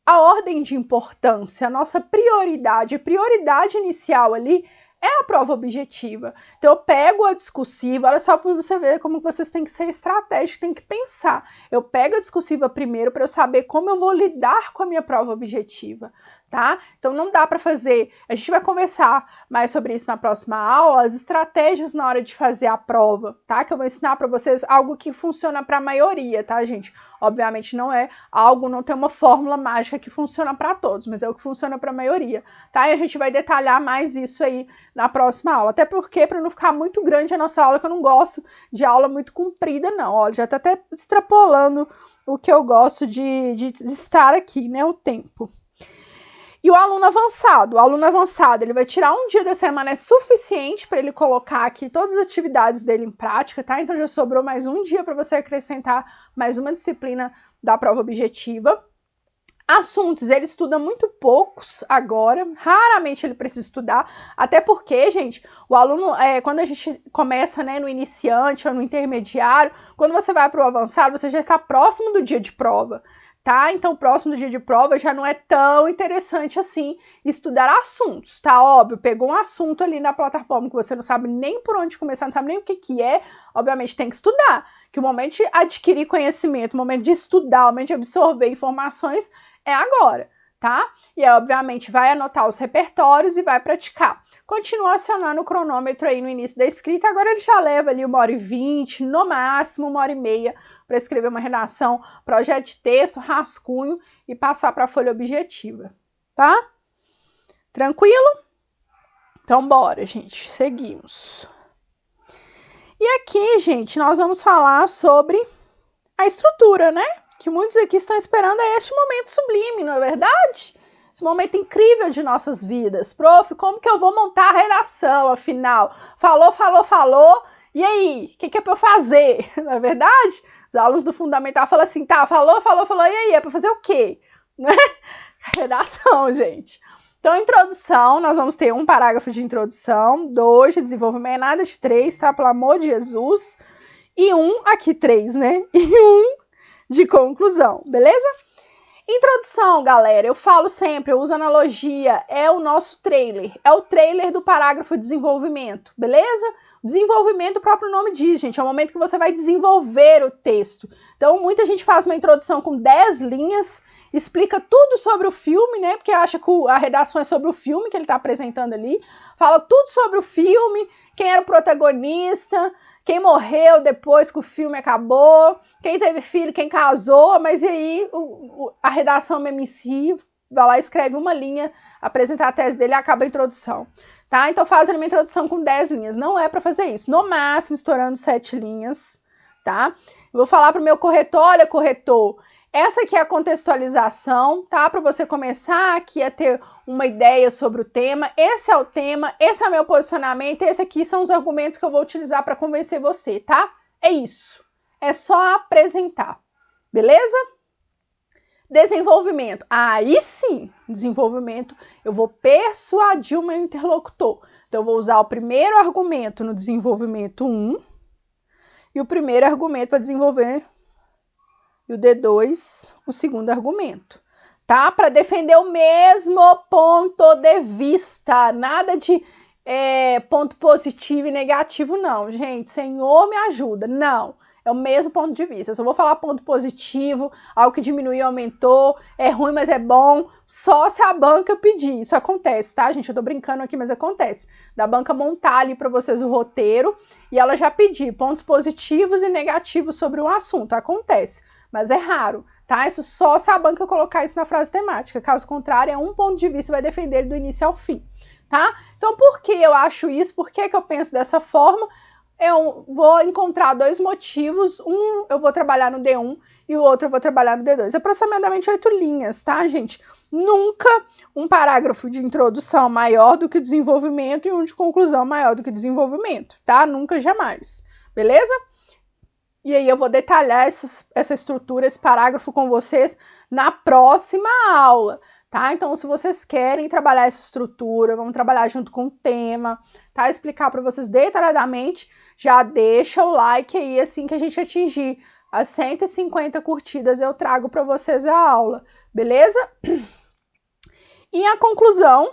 A ordem de importância, a nossa prioridade inicial ali é a prova objetiva. Então, eu pego a discursiva, olha só para você ver como vocês têm que ser estratégicos, têm que pensar. Eu pego a discursiva primeiro para eu saber como eu vou lidar com a minha prova objetiva, tá? Então, não dá para fazer, a gente vai conversar mais sobre isso na próxima aula, as estratégias na hora de fazer a prova, tá? Que eu vou ensinar para vocês algo que funciona para a maioria, tá, gente? Obviamente não é algo, não tem uma fórmula mágica que funciona para todos, mas é o que funciona para a maioria, tá? E a gente vai detalhar mais isso aí na próxima aula, até porque para não ficar muito grande a nossa aula, que eu não gosto de aula muito comprida não, olha, já tá até extrapolando o que eu gosto de estar aqui, né, o tempo. E o aluno avançado, ele vai tirar um dia da semana, é suficiente para ele colocar aqui todas as atividades dele em prática, tá? Então já sobrou mais um dia para você acrescentar mais uma disciplina da prova objetiva. Assuntos, ele estuda muito poucos agora, raramente ele precisa estudar, até porque, gente, o aluno, quando a gente começa, né, no iniciante ou no intermediário, quando você vai para o avançado, você já está próximo do dia de prova, tá? Então, próximo do dia de prova já não é tão interessante assim estudar assuntos, tá? Óbvio, pegou um assunto ali na plataforma que você não sabe nem por onde começar, não sabe nem o que é, obviamente tem que estudar, que o momento de adquirir conhecimento, o momento de estudar, o momento de absorver informações é agora, tá? E aí, obviamente, vai anotar os repertórios e vai praticar. Continua acionando o cronômetro aí no início da escrita, agora ele já leva ali 1h20, no máximo 1h30, para escrever uma redação, projeto de texto, rascunho e passar para a folha objetiva, tá? Tranquilo? Então, bora, gente, seguimos. E aqui, gente, nós vamos falar sobre a estrutura, né? Que muitos aqui estão esperando é este momento sublime, não é verdade? Esse momento incrível de nossas vidas. Prof, como que eu vou montar a redação, afinal? Falou, e aí? O que é para eu fazer? Não é verdade? Os alunos do fundamental falam assim, tá, falou, e aí? É para fazer o quê? Redação, gente. Então, introdução, nós vamos ter um parágrafo de introdução, 2 de desenvolvimento, nada de 3, tá? Pelo amor de Jesus. E aqui 3, né? E de conclusão, beleza? Introdução, galera, eu falo sempre, eu uso analogia, é o nosso trailer, é o trailer do parágrafo de desenvolvimento, beleza? Desenvolvimento, o próprio nome diz, gente, é o momento que você vai desenvolver o texto. Então, muita gente faz uma introdução com 10 linhas, explica tudo sobre o filme, né, porque acha que a redação é sobre o filme que ele está apresentando ali, fala tudo sobre o filme, quem era o protagonista, quem morreu depois que o filme acabou, quem teve filho, quem casou, mas e aí a redação mesmo em si, vai lá, escreve uma linha, apresenta a tese dele e acaba a introdução, tá? Então fazendo uma introdução com 10 linhas, não é para fazer isso, no máximo estourando 7 linhas, tá? Eu vou falar pro meu corretor, olha corretor, essa aqui é a contextualização, tá? Para você começar aqui a ter uma ideia sobre o tema. Esse é o tema, esse é o meu posicionamento, esse aqui são os argumentos que eu vou utilizar para convencer você, tá? É isso. É só apresentar. Beleza? Desenvolvimento. Aí sim, desenvolvimento, eu vou persuadir o meu interlocutor. Então, eu vou usar o primeiro argumento no desenvolvimento 1 e o primeiro argumento para desenvolver e o D2, o segundo argumento, tá? Para defender o mesmo ponto de vista, nada de ponto positivo e negativo, não, gente. Senhor, me ajuda. Não, é o mesmo ponto de vista. Eu só vou falar ponto positivo, algo que diminuiu, aumentou, é ruim, mas é bom, só se a banca pedir. Isso acontece, tá, gente? Eu tô brincando aqui, mas acontece. Da banca montar ali para vocês o roteiro e ela já pedir pontos positivos e negativos sobre o assunto. Acontece. Mas é raro, tá? Isso só se a banca colocar isso na frase temática. Caso contrário, é um ponto de vista e vai defender ele do início ao fim, tá? Então, por que eu acho isso? Por que eu penso dessa forma? Eu vou encontrar 2 motivos. Um, eu vou trabalhar no D1 e o outro eu vou trabalhar no D2. Aproximadamente 8 linhas, tá, gente? Nunca um parágrafo de introdução maior do que desenvolvimento e um de conclusão maior do que desenvolvimento, tá? Nunca, jamais. Beleza? E aí eu vou detalhar essa estrutura, esse parágrafo com vocês na próxima aula, tá? Então, se vocês querem trabalhar essa estrutura, vamos trabalhar junto com o tema, tá? Explicar para vocês detalhadamente, já deixa o like aí, assim que a gente atingir as 150 curtidas, eu trago para vocês a aula, beleza? E a conclusão,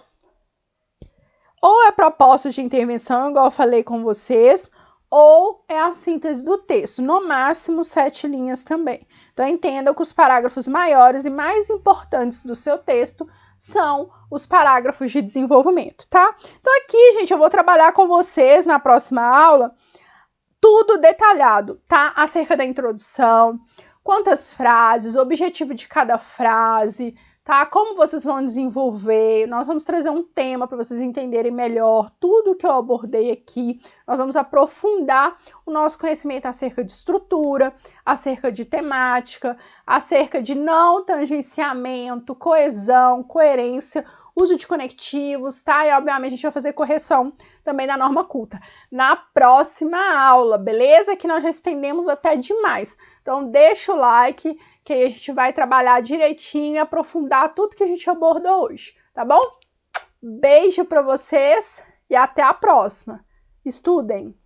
ou é proposta de intervenção, igual eu falei com vocês, ou é a síntese do texto, no máximo 7 linhas também. Então, entenda que os parágrafos maiores e mais importantes do seu texto são os parágrafos de desenvolvimento, tá? Então, aqui, gente, eu vou trabalhar com vocês na próxima aula tudo detalhado, tá? Acerca da introdução, quantas frases, o objetivo de cada frase, tá? Como vocês vão desenvolver, nós vamos trazer um tema para vocês entenderem melhor tudo que eu abordei aqui, nós vamos aprofundar o nosso conhecimento acerca de estrutura, acerca de temática, acerca de não tangenciamento, coesão, coerência, uso de conectivos, tá? E, obviamente, a gente vai fazer correção também da norma culta na próxima aula, beleza? Que nós já estendemos até demais. Então, deixa o like, que aí a gente vai trabalhar direitinho e aprofundar tudo que a gente abordou hoje, tá bom? Beijo para vocês e até a próxima. Estudem!